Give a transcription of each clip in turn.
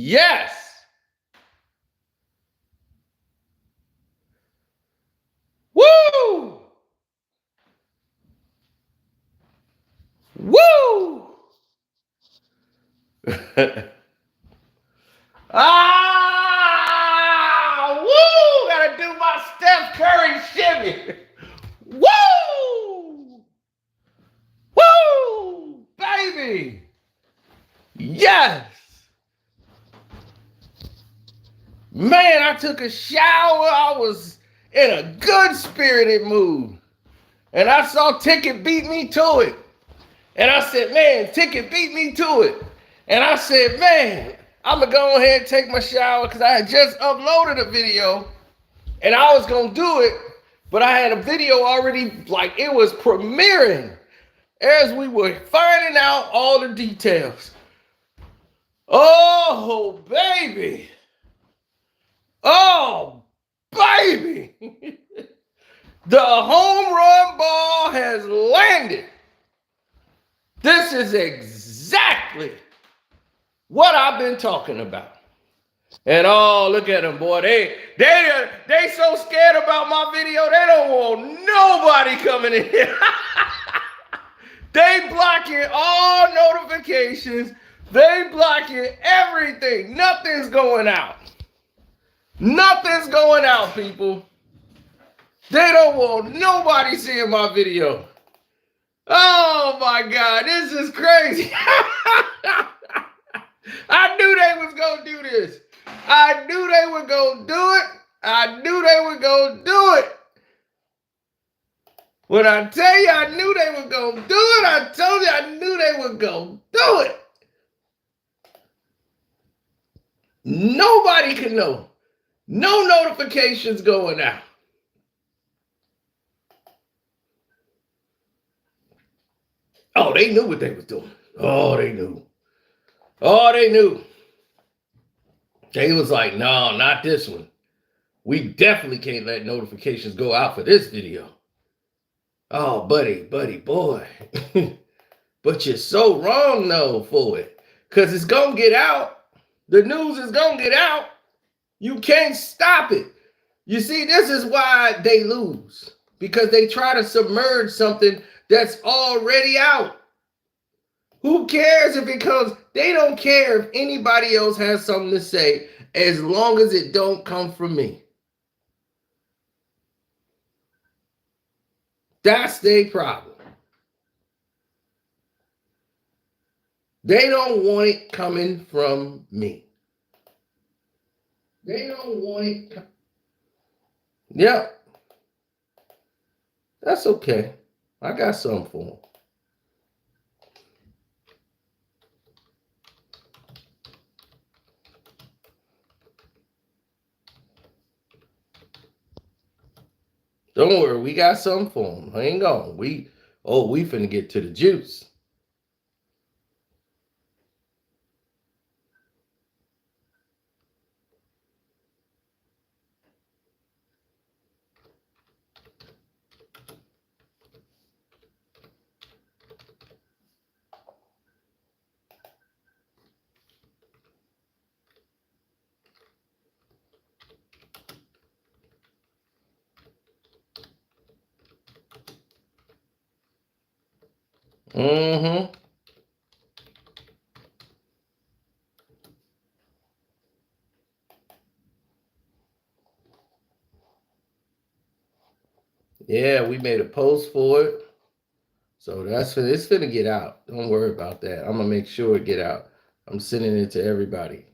Yes. Woo! Woo! Woo! Gotta do my Steph Curry shimmy. Woo! Woo! Baby! Yes! Man, I took a shower. I was in a good spirited mood. And I saw Ticket beat me to it. And I said, man, Ticket beat me to it. And I said, man, I'm going to go ahead and take my shower because I had just uploaded a video and I was going to do it. But I had a video already, like it was premiering as we were finding out all the details. Oh, baby. Oh, baby. The home run ball has landed. This is exactly what I've been talking about. And oh, look at them, boy. They so scared about my video, they don't want nobody coming in here. They blocking all notifications. They blocking everything. Nothing's going out. Nothing's going out, people. They don't want nobody seeing my video. Oh my God, this is crazy. I knew they was gonna do this. I knew they were gonna do it. I knew they were gonna do it. When I tell you I knew they were gonna do it, I told you I knew they were gonna do it. Nobody can know. No notifications going out. Oh, they knew what they was doing. Oh, they knew. Oh, they knew. They was like, no, not this one. We definitely can't let notifications go out for this video. Oh, buddy, boy. But you're so wrong, though, for it. Because it's going to get out. The news is going to get out. You can't stop it. You see, this is why they lose. Because they try to submerge something that's already out. Who cares if it comes? They don't care if anybody else has something to say as long as it don't come from me. That's their problem. They don't want it coming from me. They don't want it. Yep. That's okay. I got something for them. Don't worry, we got something for them. Hang on. We finna get to the juice. Mm-hmm. Yeah, we made a post for it. So it's finna get out. Don't worry about that. I'm gonna make sure it get out. I'm sending it to everybody.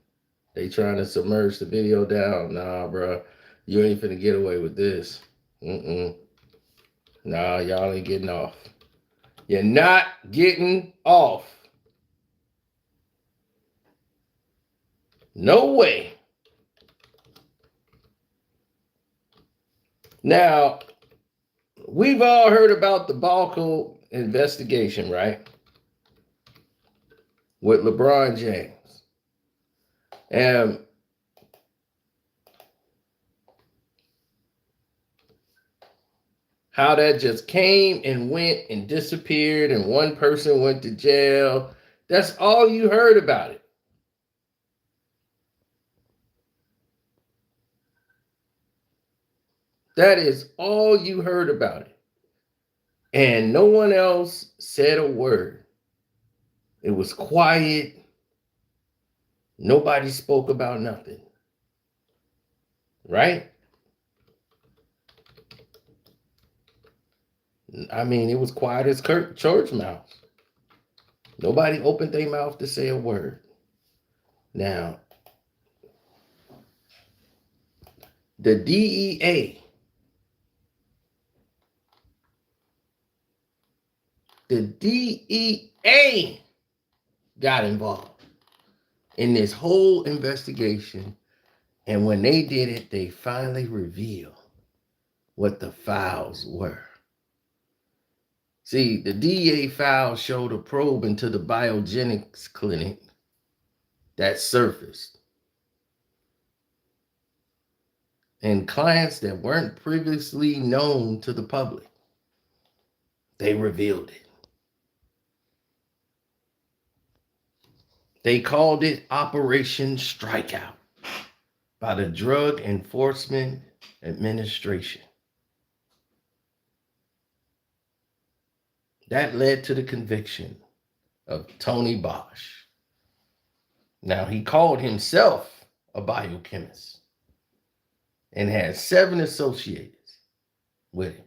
They trying to submerge the video down. Nah, bro. You ain't finna get away with this. Nah, y'all ain't getting off. You're not getting off. No way. Now, we've all heard about the Balco investigation, right? With LeBron James. And how that just came and went and disappeared and one person went to jail. That's all you heard about it. That is all you heard about it. And no one else said a word. It was quiet. Nobody spoke about nothing. Right? I mean, it was quiet as church mouse. Nobody opened their mouth to say a word. Now, the DEA got involved in this whole investigation. And when they did it, they finally revealed what the files were. See, the DEA files showed a probe into the biogenics clinic that surfaced. And clients that weren't previously known to the public, they revealed it. They called it Operation Strikeout by the Drug Enforcement Administration. That led to the conviction of Tony Bosch. Now, he called himself a biochemist and had 7 associates with him.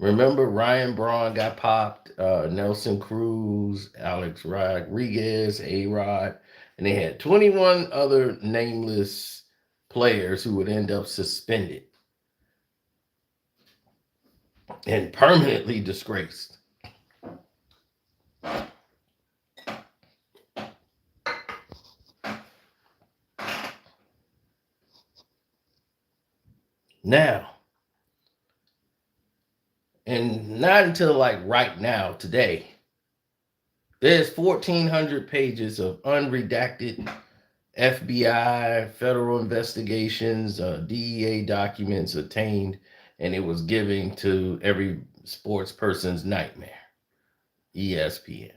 Remember, Ryan Braun got popped, Nelson Cruz, Alex Rodriguez, A-Rod, and they had 21 other nameless players who would end up suspended and permanently disgraced. Now, and not until like right now, today, there's 1,400 pages of unredacted FBI, federal investigations, DEA documents obtained, and it was given to every sports person's nightmare, ESPN.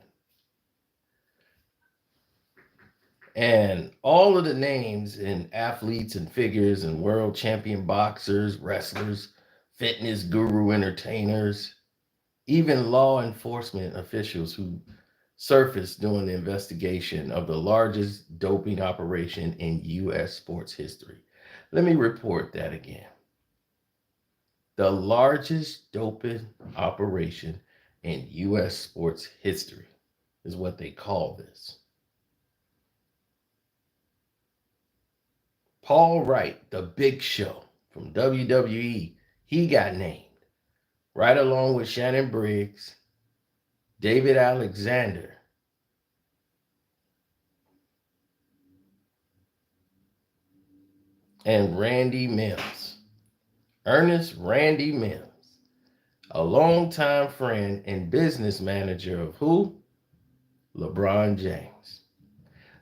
And all of the names and athletes and figures and world champion boxers, wrestlers, fitness guru entertainers, even law enforcement officials who surfaced during the investigation of the largest doping operation in U.S. sports history. Let me report that again. The largest doping operation in U.S. sports history is what they call this. Paul Wright, the Big Show from WWE, he got named, right along with Shannon Briggs, David Alexander, and Randy Mills. Ernest Randy Mills, a longtime friend and business manager of who? LeBron James.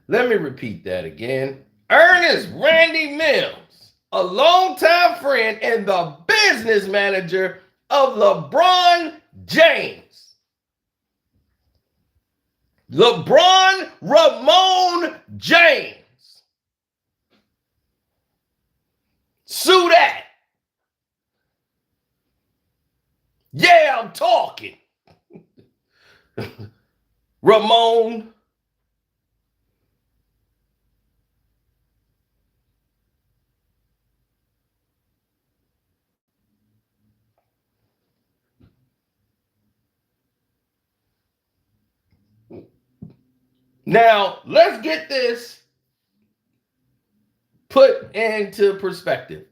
Let me repeat that again. Ernest Randy Mills, a longtime friend and the business manager of LeBron James. LeBron Ramon James. Sue that. Yeah, I'm talking. Ramon. Now, let's get this put into perspective.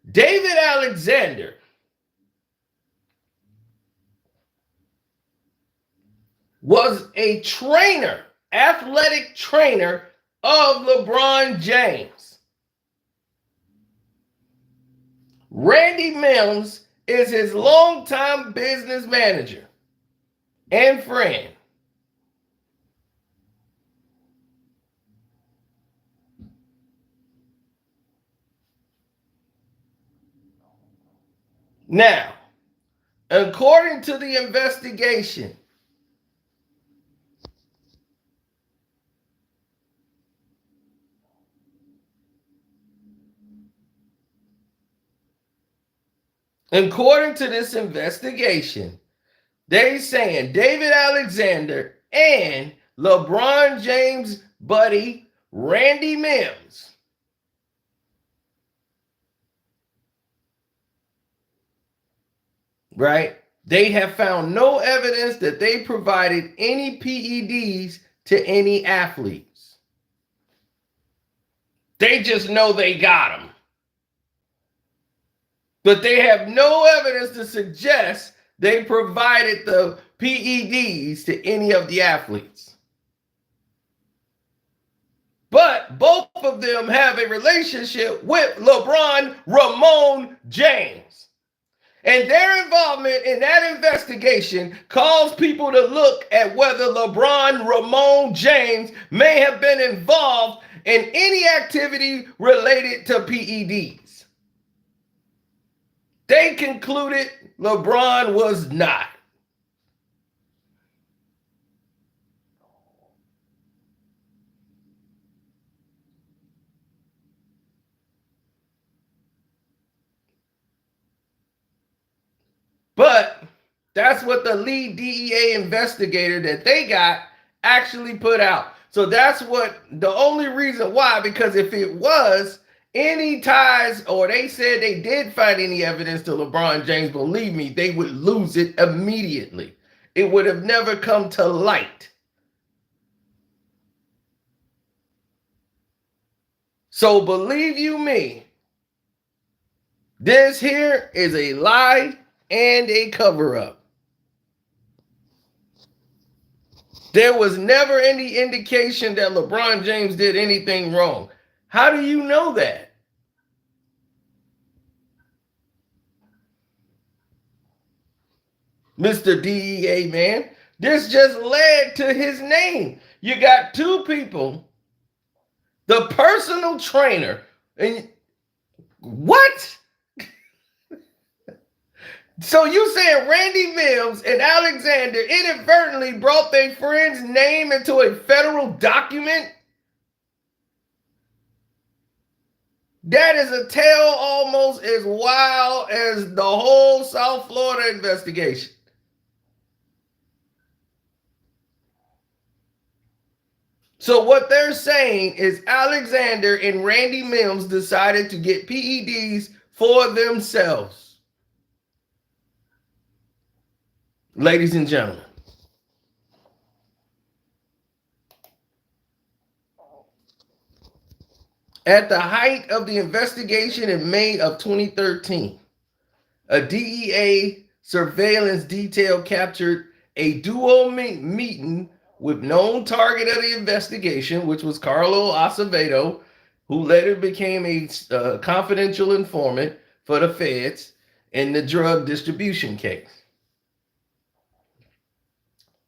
David Alexander was a trainer, athletic trainer of LeBron James. Randy Mills is his longtime business manager and friend. Now, according to the investigation, According to this investigation, they saying David Alexander and LeBron James' buddy Randy Mims right? They have found no evidence that they provided any PEDs to any athletes. They just know they got them. But they have no evidence to suggest they provided the PEDs to any of the athletes. But both of them have a relationship with LeBron Ramon James. And their involvement in that investigation caused people to look at whether LeBron Ramon James may have been involved in any activity related to PEDs. They concluded LeBron was not. But that's what the lead DEA investigator that they got actually put out. So that's what the only reason why, because if it was any ties or they said they did find any evidence to LeBron James, believe me, they would lose it immediately. It would have never come to light. So believe you me, this here is a lie and a cover-up. There was never any indication that LeBron James did anything wrong. How do you know that? Mr. DEA man, this just led to his name. You got two people, the personal trainer, and what? So you saying Randy Mims and Alexander inadvertently brought their friend's name into a federal document? That is a tale almost as wild as the whole South Florida investigation. So what they're saying is Alexander and Randy Mims decided to get PEDs for themselves. Ladies and gentlemen, at the height of the investigation in May of 2013, a DEA surveillance detail captured a duo meeting with known target of the investigation, which was Carlo Acevedo, who later became a confidential informant for the feds in the drug distribution case,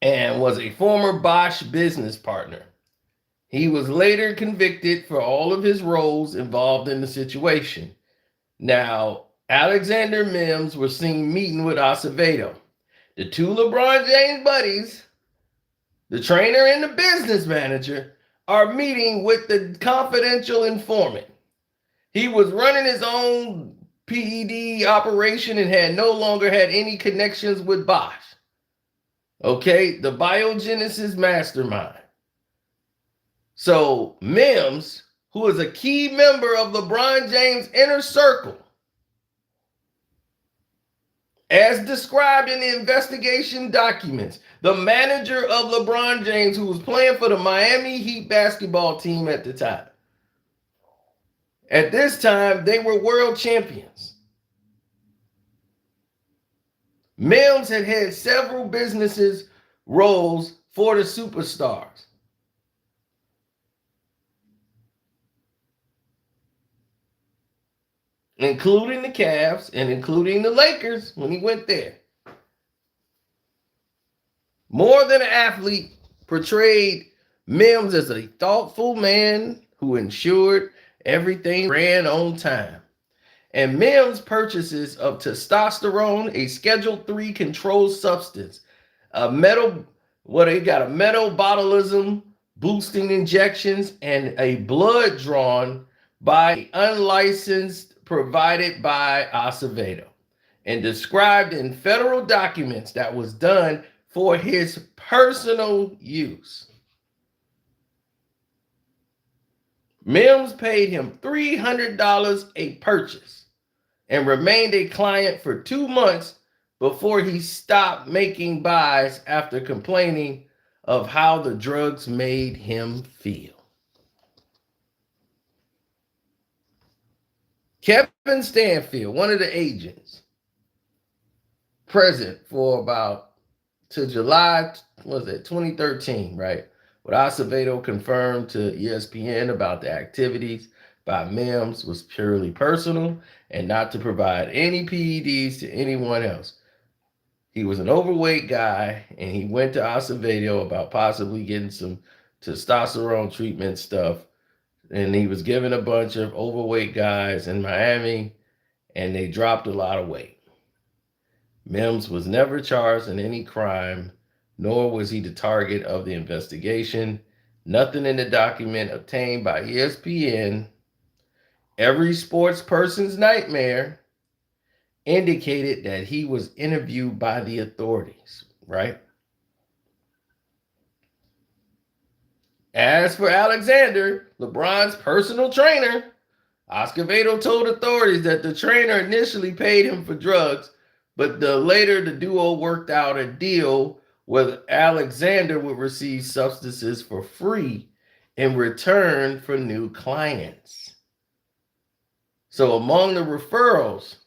and was a former Bosch business partner. He was later convicted for all of his roles involved in the situation. Now, Alexander Mims was seen meeting with Acevedo. The two LeBron James buddies, the trainer and the business manager, are meeting with the confidential informant. He was running his own PED operation and had no longer had any connections with Bosch. Okay, the biogenesis mastermind. So Mims, who is a key member of LeBron James' inner circle, as described in the investigation documents, the manager of LeBron James, who was playing for the Miami Heat basketball team at the time. At this time, they were world champions. Mims had had several businesses roles for the superstars. Including the Cavs and including the Lakers when he went there. More than an athlete, portrayed Mims as a thoughtful man who ensured everything ran on time. And Mims' purchases of testosterone, a Schedule III controlled substance, a metabolism boosting injections, and a blood drawn by unlicensed provided by Acevedo. and described in federal documents that was done for his personal use. Mims paid him $300 a purchase and remained a client for 2 months before he stopped making buys after complaining of how the drugs made him feel. Kevin Stanfield, one of the agents, present for about to July, was it 2013, right? What Acevedo confirmed to ESPN about the activities by Mims was purely personal and not to provide any PEDs to anyone else. He was an overweight guy, and he went to Acevedo about possibly getting some testosterone treatment stuff. And he was given a bunch of overweight guys in Miami, and they dropped a lot of weight. Mims was never charged in any crime, nor was he the target of the investigation. Nothing in the document obtained by ESPN, every sports person's nightmare, indicated that he was interviewed by the authorities, right? As for Alexander, LeBron's personal trainer, Acevedo told authorities that the trainer initially paid him for drugs, but later the duo worked out a deal where Alexander would receive substances for free in return for new clients. So among the referrals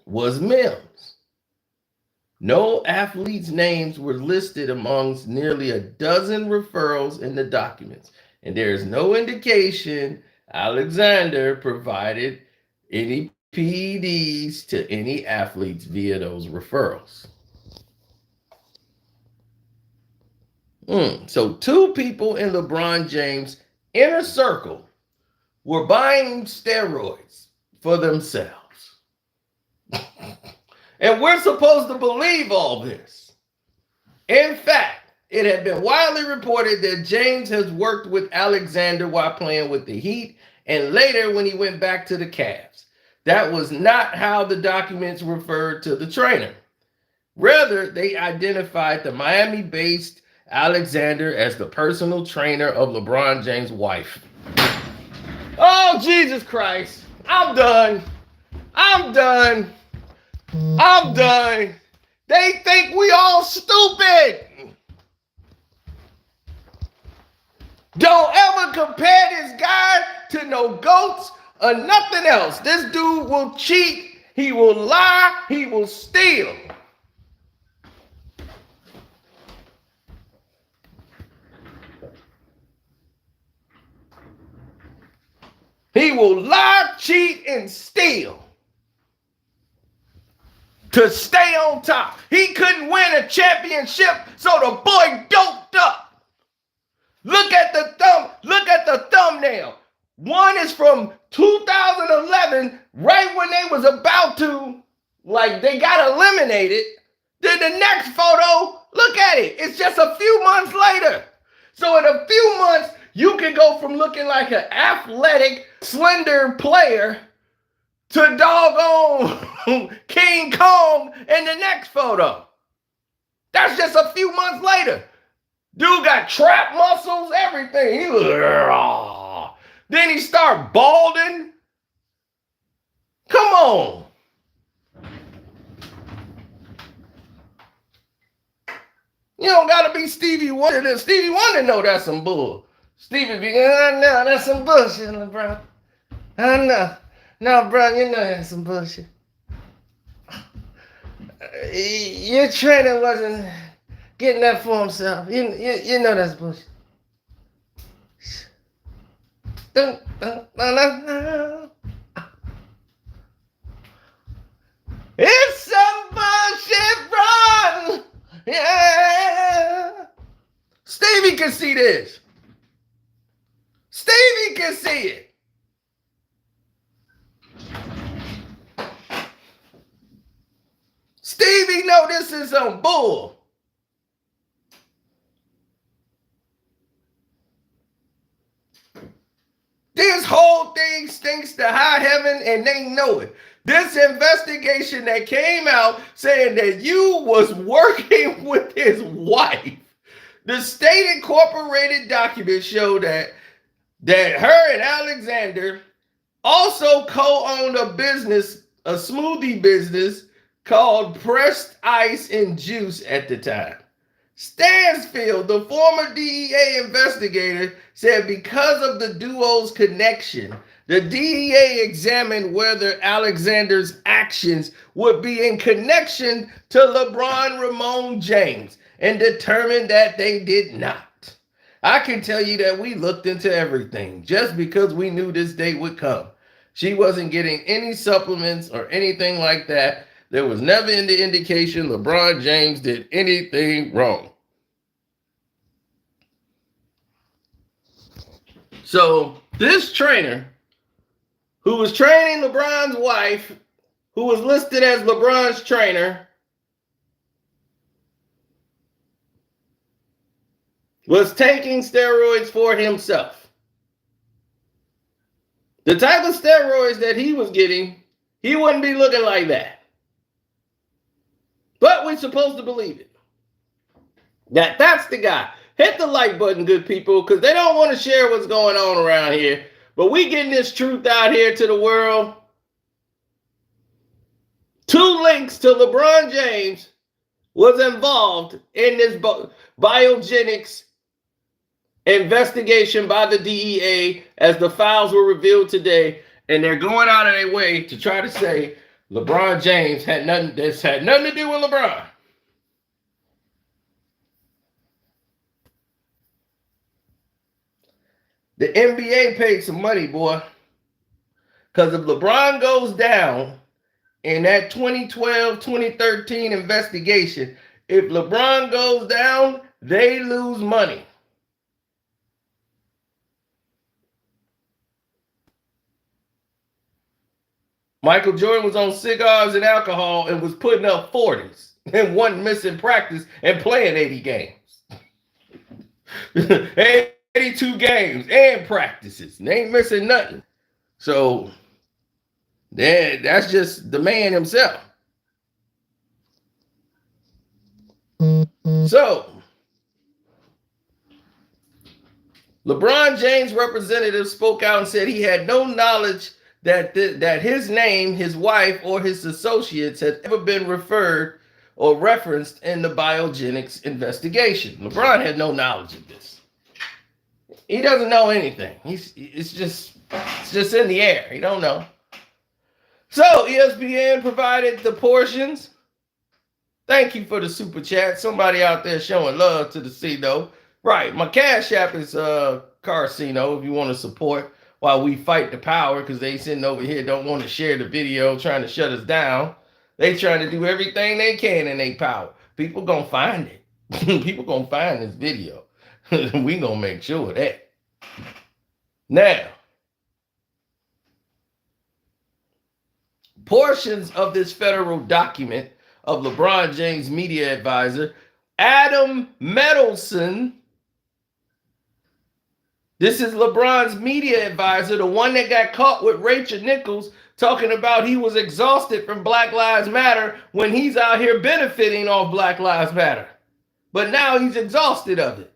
was Mims. No athletes' names were listed amongst nearly a dozen referrals in the documents, and there is no indication Alexander provided any PEDs to any athletes via those referrals. So 2 people in LeBron James' inner circle were buying steroids for themselves. And we're supposed to believe all this. In fact, it had been widely reported that James has worked with Alexander while playing with the Heat and later when he went back to the Cavs. That was not how the documents referred to the trainer. Rather, they identified the Miami-based Alexander as the personal trainer of LeBron James' wife. Oh, Jesus Christ. I'm done. They think we all stupid. Don't ever compare this guy to no goats or nothing else. This dude will cheat. He will lie. He will steal. He will lie, cheat, and steal to stay on top. He couldn't win a championship, so the boy doped up. Look at the thumbnail. One is from 2011, right when they was about to, like, they got eliminated. Then the next photo, look at it. It's just a few months later. So in a few months, you can go from looking like an athletic, slender player to doggone King Kong in the next photo. That's just a few months later. Dude got trap muscles, everything. He was, then he start balding. Come on. You don't gotta be Stevie Wonder. Stevie Wonder know that's some bull. Stevie be, I know that's some bullshit, bro. I know. No, bro, you know that's some bullshit. Your trainer wasn't getting that for himself. You know that's bullshit. It's some bullshit, run. Yeah. Stevie can see this. Stevie can see it. Stevie know this is some bull. This whole thing stinks to high heaven and they know it. This investigation that came out saying that you was working with his wife. The state incorporated documents show that her and Alexander also co-owned a business, a smoothie business called Pressed Ice and Juice at the time. Stansfield, the former DEA investigator, said because of the duo's connection, the DEA examined whether Alexander's actions would be in connection to LeBron Ramon James and determined that they did not. I can tell you that we looked into everything just because we knew this day would come. She wasn't getting any supplements or anything like that. There was never any indication LeBron James did anything wrong. So this trainer, who was training LeBron's wife, who was listed as LeBron's trainer, was taking steroids for himself. The type of steroids that he was getting, he wouldn't be looking like that. But we're supposed to believe it. That's the guy. Hit the like button, good people, because they don't want to share what's going on around here. But we getting this truth out here to the world. 2 links to LeBron James was involved in this biogenics investigation by the DEA as the files were revealed today. And they're going out of their way to try to say LeBron James had nothing to do with LeBron. The NBA paid some money, boy. Because if LeBron goes down in that 2012-2013 investigation, if LeBron goes down, they lose money. Michael Jordan was on cigars and alcohol and was putting up 40s and wasn't missing practice and playing 80 games. 82 games and practices. They ain't missing nothing. So that's just the man himself. So LeBron James' representative spoke out and said he had no knowledge that his name, his wife, or his associates had ever been referred or referenced in the biogenics investigation. LeBron had no knowledge of this. He doesn't know anything. It's just in the air. He don't know. So ESPN provided the portions. Thank you for the super chat. Somebody out there showing love to the C-No. Right, my Cash App is Carcino if you want to support while we fight the power, because they sitting over here don't want to share the video, trying to shut us down. They trying to do everything they can in their power. People gonna find it. People gonna find this video. We gonna make sure of that. Now, portions of this federal document of LeBron James' media advisor, Adam Mendelsohn. This is LeBron's media advisor, the one that got caught with Rachel Nichols talking about he was exhausted from Black Lives Matter when he's out here benefiting off Black Lives Matter. But now he's exhausted of it.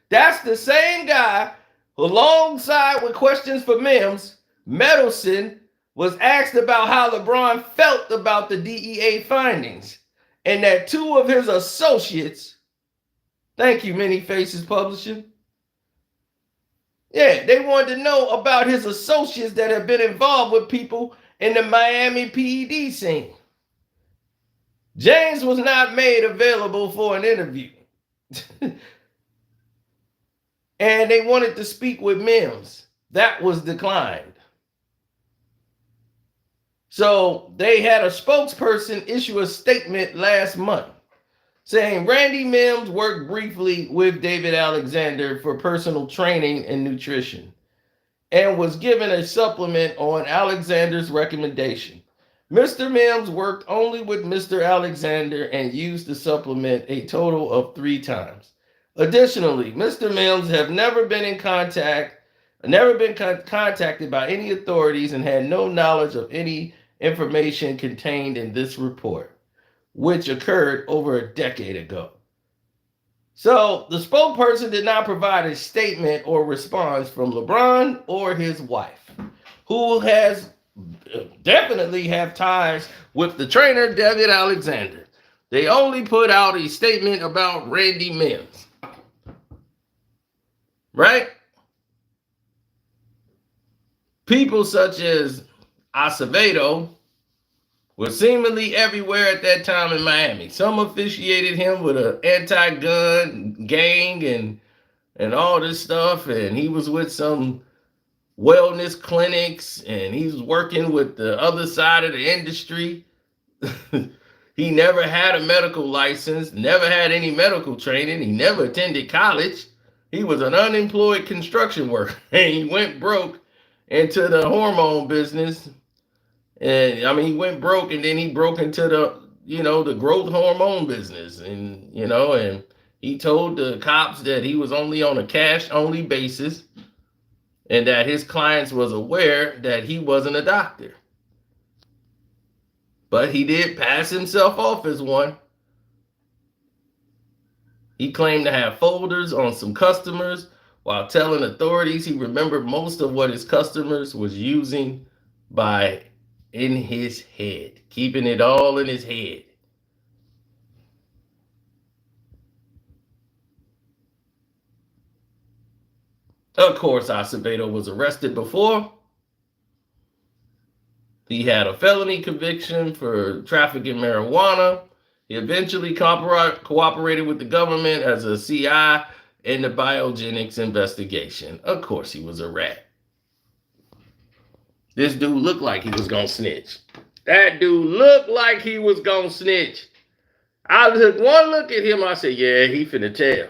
That's the same guy who, alongside with questions for Mims, Mendelsohn was asked about how LeBron felt about the DEA findings, and that 2 of his associates, thank you, Many Faces Publishing, yeah, they wanted to know about his associates that have been involved with people in the Miami PED scene. James was not made available for an interview. And they wanted to speak with Mims. That was declined. So they had a spokesperson issue a statement last month saying Randy Mims worked briefly with David Alexander for personal training and nutrition and was given a supplement on Alexander's recommendation. Mr. Mims worked only with Mr. Alexander and used the supplement a total of 3 times. Additionally, Mr. Mims have never been contacted by any authorities and had no knowledge of any information contained in this report, which occurred over a decade ago. So the spokesperson did not provide a statement or response from LeBron or his wife, who has definitely have ties with the trainer, David Alexander. They only put out a statement about Randy Mims. Right? People such as Acevedo were seemingly everywhere at that time in Miami. Some officiated him with an anti-gun gang and all this stuff, and he was with some wellness clinics, and he was working with the other side of the industry. He never had a medical license, never had any medical training, he never attended college. He was an unemployed construction worker, and he went broke into the hormone business. And I mean, he went broke, and then he broke into the growth hormone business, and and he told the cops that he was only on a cash only basis, and that his clients was aware that he wasn't a doctor. But he did pass himself off as one. He claimed to have folders on some customers while telling authorities he remembered most of what his customers was using by in his head, keeping it all in his head. Of course, Acevedo was arrested before. He had a felony conviction for trafficking marijuana. He eventually cooperated with the government as a CI in the biogenics investigation. Of course, he was a rat. This dude looked like he was gonna snitch. That dude looked like he was gonna snitch. I took one look at him. I said, yeah, he finna tell.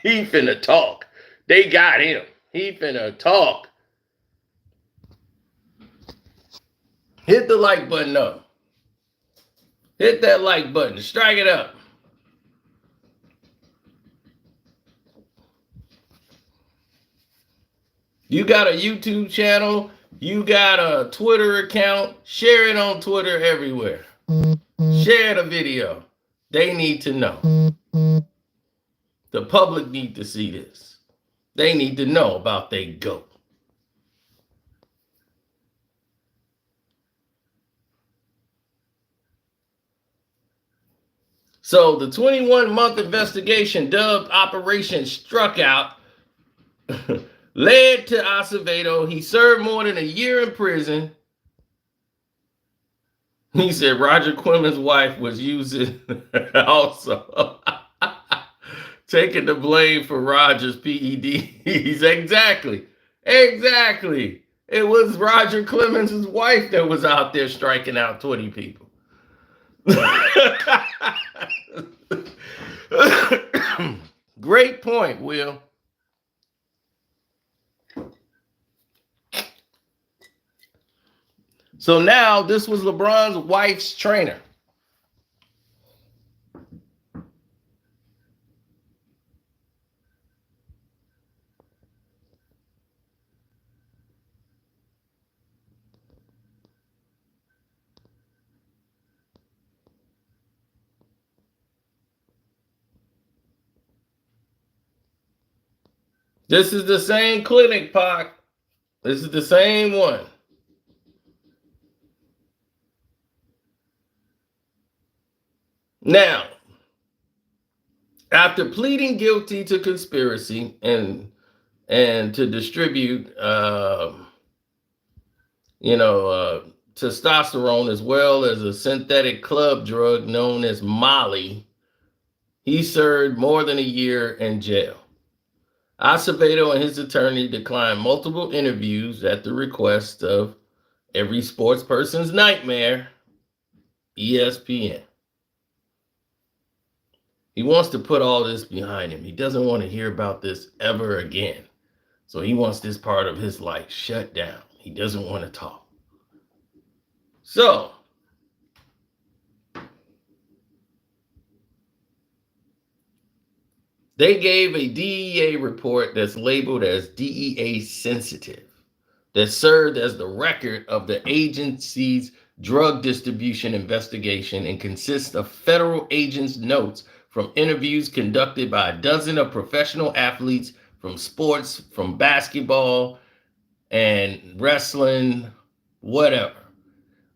He finna talk. They got him. He finna talk. Hit the like button up. Hit that like button. Strike it up. You got a YouTube channel. You got a Twitter account. Share it on Twitter everywhere. Share the video. They need to know. The public need to see this. They need to know about they GOAT. So the 21-month investigation, dubbed Operation Struck Out, led to Acevedo. He served more than a year in prison. He said Roger Clemens' wife was using also taking the blame for Roger's PEDs. Exactly. It was Roger Clemens' wife that was out there striking out 20 people. Great point, Will. So now this was LeBron's wife's trainer. This is the same clinic, Pac. This is the same one. Now, after pleading guilty to conspiracy and to distribute, testosterone as well as a synthetic club drug known as Molly, he served more than a year in jail. Acevedo and his attorney declined multiple interviews at the request of every sports person's nightmare, ESPN. He wants to put all this behind him. He doesn't want to hear about this ever again. So he wants this part of his life shut down. He doesn't want to talk. So, they gave a DEA report that's labeled as DEA sensitive, that served as the record of the agency's drug distribution investigation and consists of federal agents' notes from interviews conducted by a dozen of professional athletes from sports, from basketball and wrestling, whatever.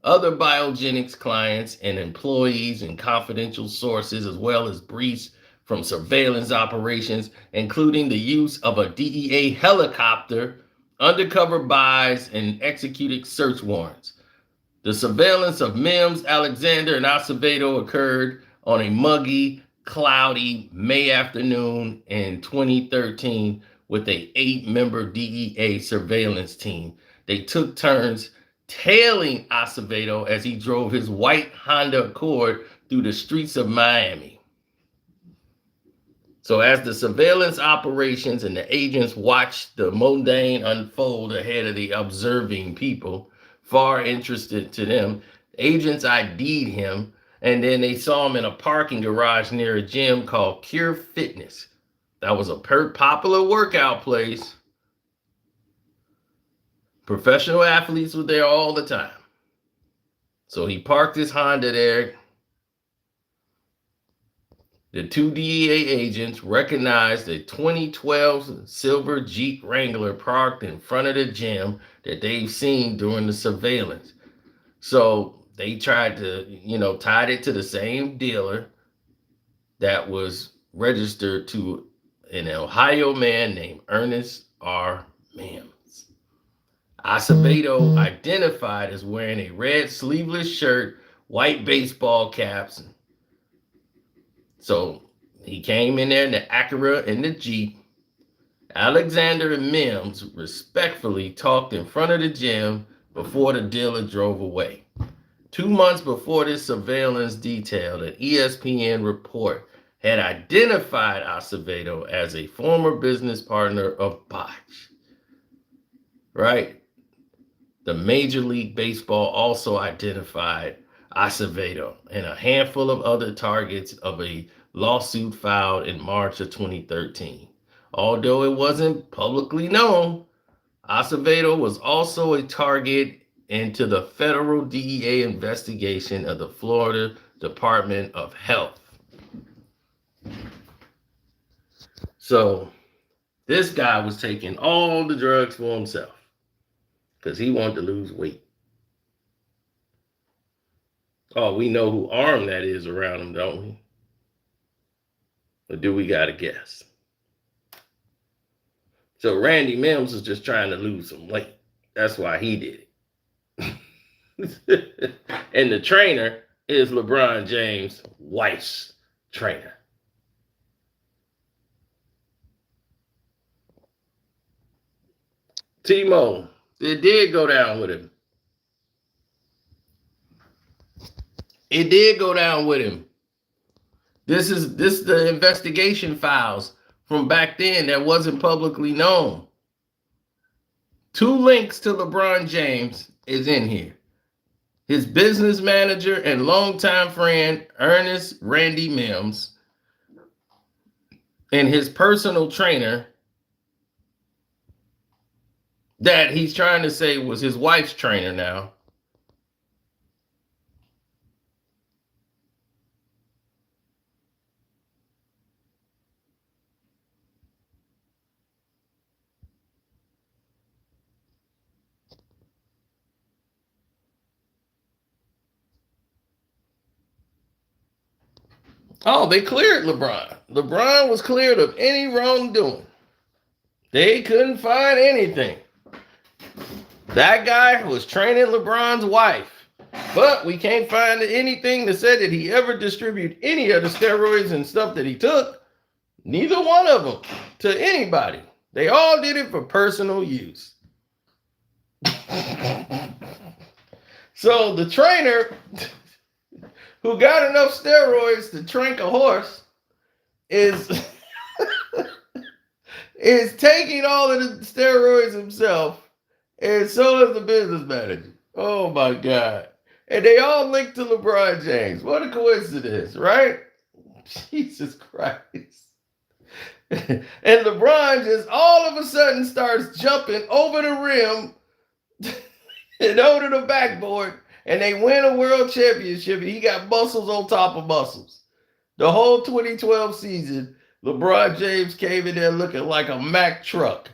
Other biogenics clients and employees and confidential sources, as well as briefs from surveillance operations, including the use of a DEA helicopter, undercover buys, and executed search warrants. The surveillance of Mims, Alexander, and Acevedo occurred on a muggy, cloudy May afternoon in 2013 with an 8-member DEA surveillance team. They took turns tailing Acevedo as he drove his white Honda Accord through the streets of Miami. So as the surveillance operations and the agents watched the mundane unfold ahead of the observing people, far interested to them, agents ID'd him, and then they saw him in a parking garage near a gym called Pure Fitness. That was a popular workout place. Professional athletes were there all the time. So he parked his Honda there. The 2 DEA agents recognized a 2012 silver Jeep Wrangler parked in front of the gym that they've seen during the surveillance. So they tried to, tied it to the same dealer that was registered to an Ohio man named Ernest R. Mims. Acevedo identified as wearing a red sleeveless shirt, white baseball caps. So he came in there in the Acura and the Jeep. Alexander and Mims respectfully talked in front of the gym before the dealer drove away. 2 months before this surveillance detail, an ESPN report had identified Acevedo as a former business partner of Botch. Right? The Major League Baseball also identified Acevedo and a handful of other targets of a lawsuit filed in March of 2013. Although it wasn't publicly known, Acevedo was also a target into the federal DEA investigation of the Florida Department of Health. So this guy was taking all the drugs for himself because he wanted to lose weight. Oh, we know who armed that is around him, don't we? Or do we got to guess? So Randy Mims was just trying to lose some weight. That's why he did it. And the trainer is LeBron James' wife's trainer. Timo, it did go down with him. It did go down with him. This is the investigation files from back then that wasn't publicly known. 2 links to LeBron James is in here. His business manager and longtime friend, Ernest Randy Mims, and his personal trainer that he's trying to say was his wife's trainer now. Oh, they cleared LeBron. LeBron was cleared of any wrongdoing. They couldn't find anything. That guy was training LeBron's wife. But we can't find anything that said that he ever distributed any of the steroids and stuff that he took. Neither one of them to anybody. They all did it for personal use. So the trainer who got enough steroids to trank a horse is taking all of the steroids himself, and so is the business manager. Oh my God. And they all linked to LeBron James. What a coincidence, right? Jesus Christ. And LeBron just all of a sudden starts jumping over the rim and over the backboard and they win a world championship, and he got muscles on top of muscles. The whole 2012 season, LeBron James came in there looking like a Mack truck.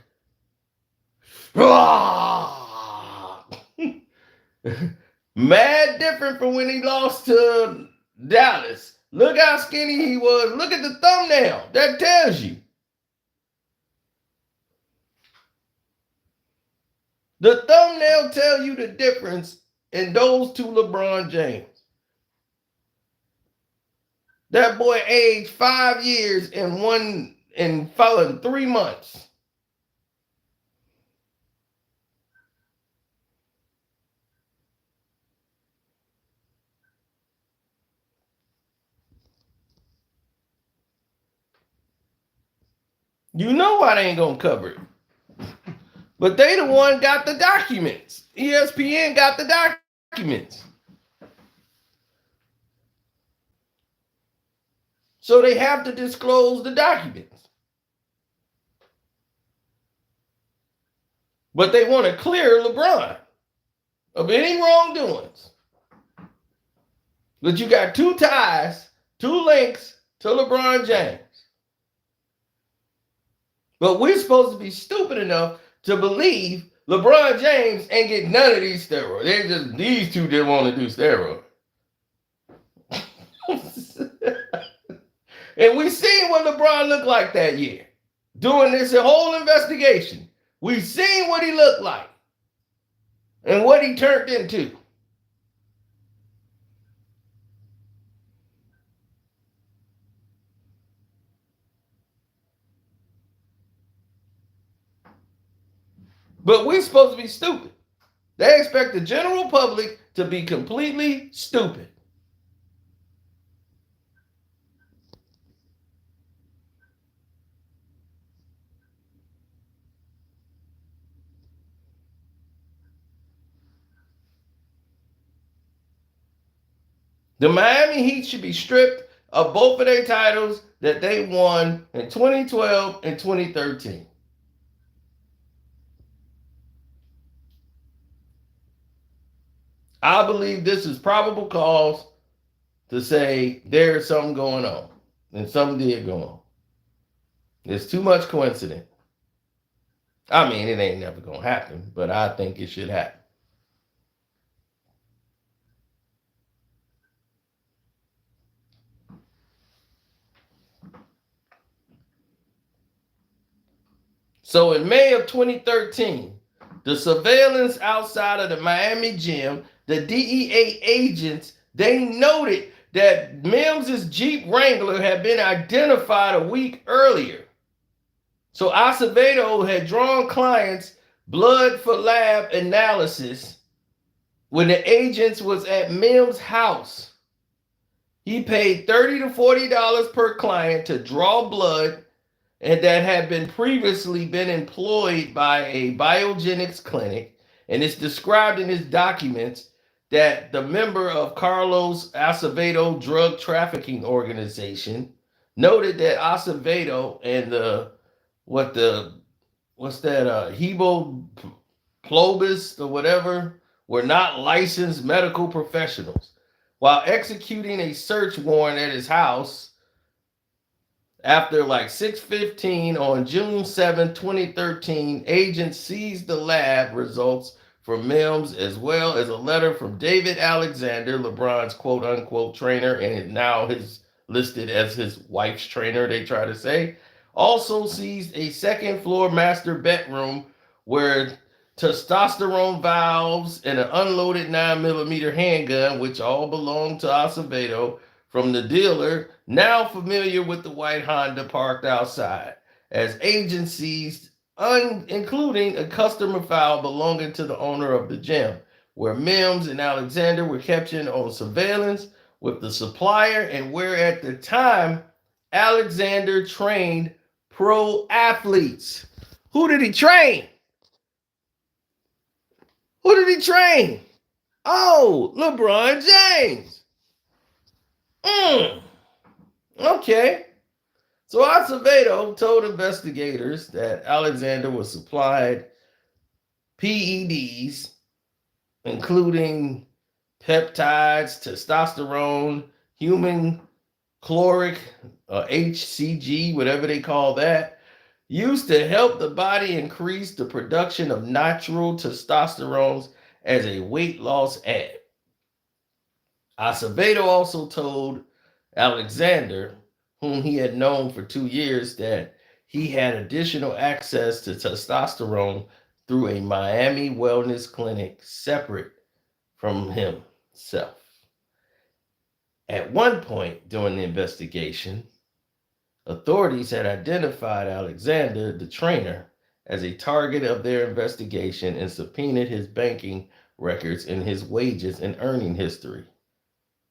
Mad different from when he lost to Dallas. Look how skinny he was. Look at the thumbnail. That tells you. The thumbnail tells you the difference in those two LeBron James. That boy aged 5 years in 3 months. You know why they ain't gonna cover it. But they the one got the documents. ESPN got the documents. So they have to disclose the documents. But they want to clear LeBron of any wrongdoings. But you got 2 ties, 2 links to LeBron James. But we're supposed to be stupid enough to believe LeBron James ain't getting none of these steroids. These two didn't want to do steroids. And we seen what LeBron looked like that year. Doing this whole investigation. We seen what he looked like. And what he turned into. But we're supposed to be stupid. They expect the general public to be completely stupid. The Miami Heat should be stripped of both of their titles that they won in 2012 and 2013. I believe this is probable cause to say there's something going on. And something did go on. There's too much coincidence. I mean, it ain't never going to happen, but I think it should happen. So in May of 2013, the surveillance outside of the Miami gym, the DEA agents, they noted that Mims's Jeep Wrangler had been identified a week earlier. So Acevedo had drawn clients' blood for lab analysis when the agents was at Mims' house. He paid $30 to $40 per client to draw blood, and that had been previously been employed by a biogenics clinic. And it's described in his documents that the member of Carlos Acevedo drug trafficking organization noted that Acevedo and Hebo Plobis or whatever were not licensed medical professionals. While executing a search warrant at his house, after like 6:15 on June 7, 2013, agents seized the lab results from Mims, as well as a letter from David Alexander, LeBron's quote-unquote trainer, and now his listed as his wife's trainer, they try to say. Also seized a second-floor master bedroom where testosterone valves and an unloaded 9mm handgun, which all belonged to Acevedo, from the dealer, now familiar with the white Honda parked outside, as agents seized, including a customer file belonging to the owner of the gym, where Mims and Alexander were captured on surveillance with the supplier, and where at the time Alexander trained pro athletes. Who did he train? Who did he train? Oh, LeBron James. Okay. So Acevedo told investigators that Alexander was supplied PEDs, including peptides, testosterone, human chloric, HCG, whatever they call that, used to help the body increase the production of natural testosterone as a weight loss ad. Acevedo also told Alexander, whom he had known for 2 years, that he had additional access to testosterone through a Miami wellness clinic separate from himself. At one point during the investigation, authorities had identified Alexander, the trainer, as a target of their investigation and subpoenaed his banking records and his wages and earning history.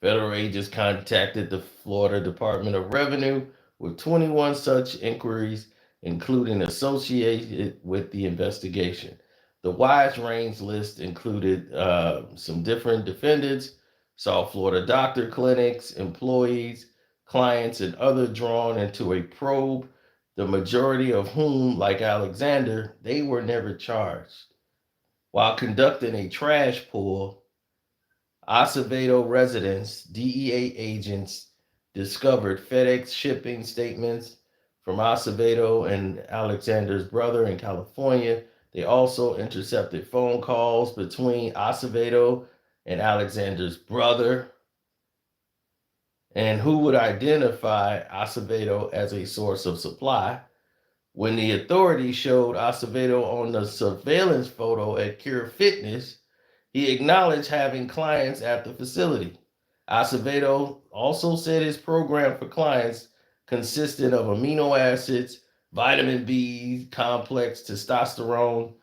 Federal agents contacted the Florida Department of Revenue with 21 such inquiries, including associated with the investigation. The wide range list included some different defendants, South Florida doctor clinics, employees, clients, and others drawn into a probe, the majority of whom, like Alexander, they were never charged. While conducting a trash pull, Acevedo residents, DEA agents discovered FedEx shipping statements from Acevedo and Alexander's brother in California. They also intercepted phone calls between Acevedo and Alexander's brother, and who would identify Acevedo as a source of supply. When the authorities showed Acevedo on the surveillance photo at Cure Fitness, he acknowledged having clients at the facility. Acevedo also said his program for clients consisted of amino acids, vitamin B complex, testosterone,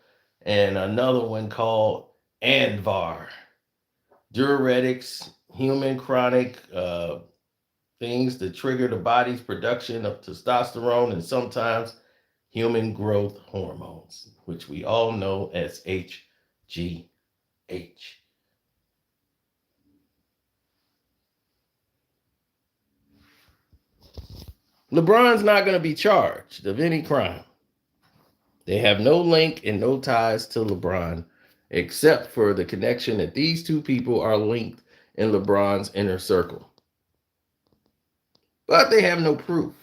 and another one called Anvar. Diuretics, human chronic things to trigger the body's production of testosterone and sometimes human growth hormones, which we all know as HGH. LeBron's not going to be charged of any crime. They have no link and no ties to LeBron, except for the connection that these two people are linked in LeBron's inner circle. But they have no proof.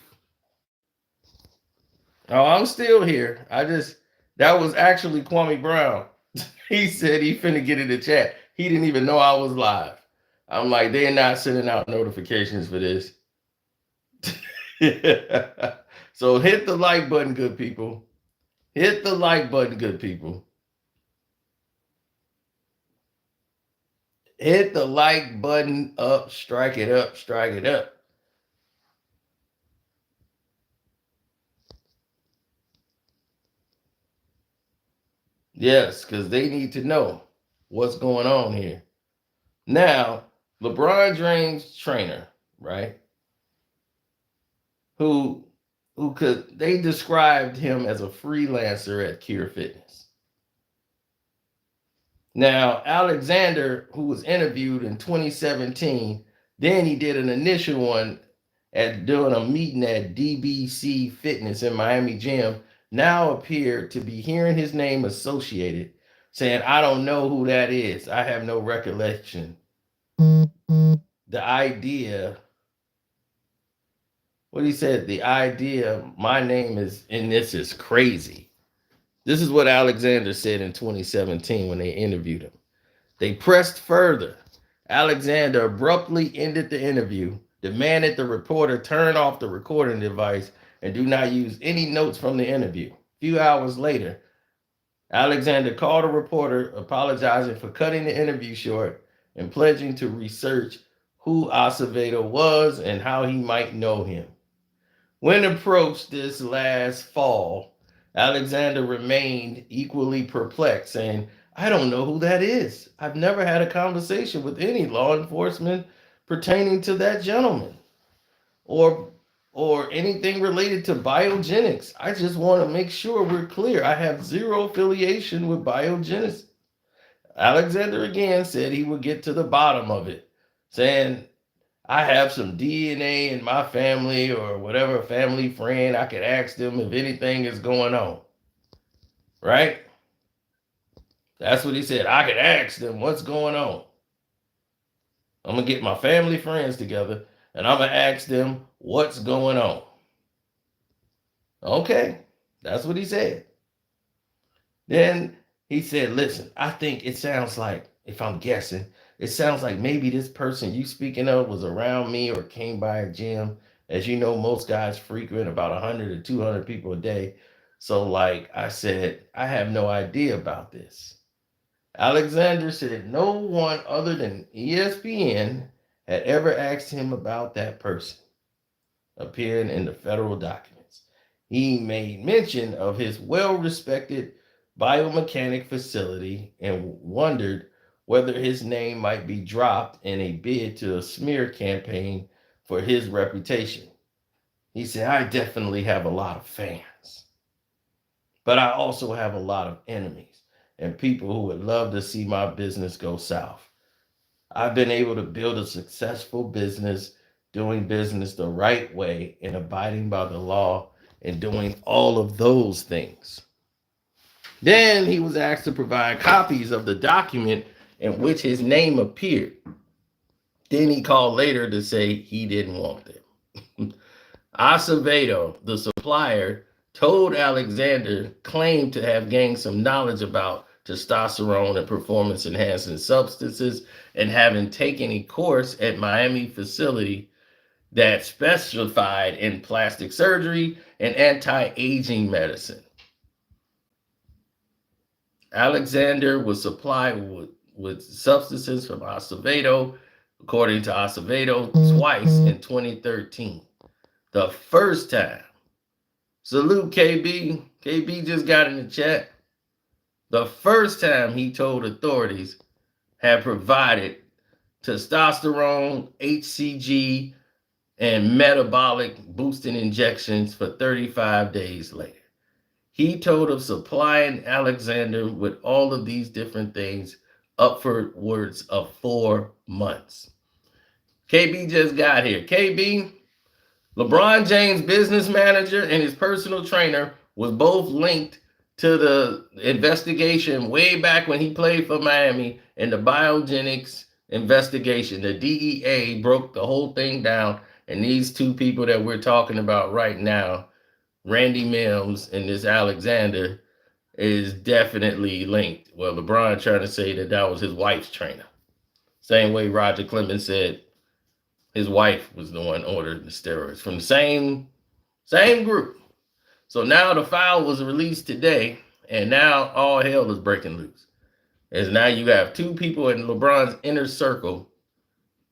Oh, I'm still here. That was actually Kwame Brown. He said he finna get in the chat. He didn't even know I was live. I'm like, they're not sending out notifications for this. So hit the like button, good people. Hit the like button, good people. Hit the like button up, strike it up, strike it up. Yes, because they need to know what's going on here. Now, LeBron James' trainer, right? Who they described him as a freelancer at Cure Fitness. Now, Alexander, who was interviewed in 2017, then he did an initial one at doing a meeting at DBC Fitness in Miami Gym, now appeared to be hearing his name associated, saying, I don't know who that is. I have no recollection. The idea, what he said, the idea, my name is in this is crazy. This is what Alexander said in 2017 when they interviewed him. They pressed further. Alexander abruptly ended the interview, demanded the reporter turn off the recording device and do not use any notes from the interview. A few hours later, Alexander called a reporter apologizing for cutting the interview short and pledging to research who Acevedo was and how he might know him. When approached this last fall, Alexander remained equally perplexed, saying, I don't know who that is. I've never had a conversation with any law enforcement pertaining to that gentleman or anything related to biogenics. I just want to make sure we're clear. I have zero affiliation with biogenics. Alexander again said he would get to the bottom of it, saying, I have some DNA in my family or whatever family friend. I could ask them if anything is going on. Right? That's what he said. I could ask them what's going on. I'm going to get my family friends together and I'm going to ask them what's going on. Okay, that's what he said. Then he said, listen, I think it sounds like, if I'm guessing, it sounds like maybe this person you speaking of was around me or came by a gym. As you know, most guys frequent about 100 or 200 people a day. So, like I said, I have no idea about this. Alexander said no one other than ESPN had ever asked him about that person appearing in the federal documents. He made mention of his well respected biomechanic facility and wondered whether his name might be dropped in a bid to a smear campaign for his reputation. He said, I definitely have a lot of fans, but I also have a lot of enemies and people who would love to see my business go south. I've been able to build a successful business doing business the right way and abiding by the law and doing all of those things. Then he was asked to provide copies of the document in which his name appeared. Then he called later to say he didn't want them. Acevedo, the supplier, told Alexander, claimed to have gained some knowledge about testosterone and performance enhancing substances and having taken a course at Miami facility that specified in plastic surgery and anti-aging medicine. Alexander was supplied with substances from Acevedo, according to Acevedo, twice in 2013. The first time, salute KB. KB just got in the chat. The first time he told authorities had provided testosterone, HCG, and metabolic boosting injections for 35 days later. He told of supplying Alexander with all of these different things upwards of 4 months. KB just got here. KB, LeBron James' business manager and his personal trainer was both linked to the investigation way back when he played for Miami and the biogenics investigation. The DEA broke the whole thing down, and these two people that we're talking about right now, Randy Mims and this Alexander, is definitely linked. Well, LeBron trying to say that was his wife's trainer. Same way Roger Clemens said his wife was the one ordered the steroids from the same group. So now the file was released today, and now all hell is breaking loose. As now you have two people in LeBron's inner circle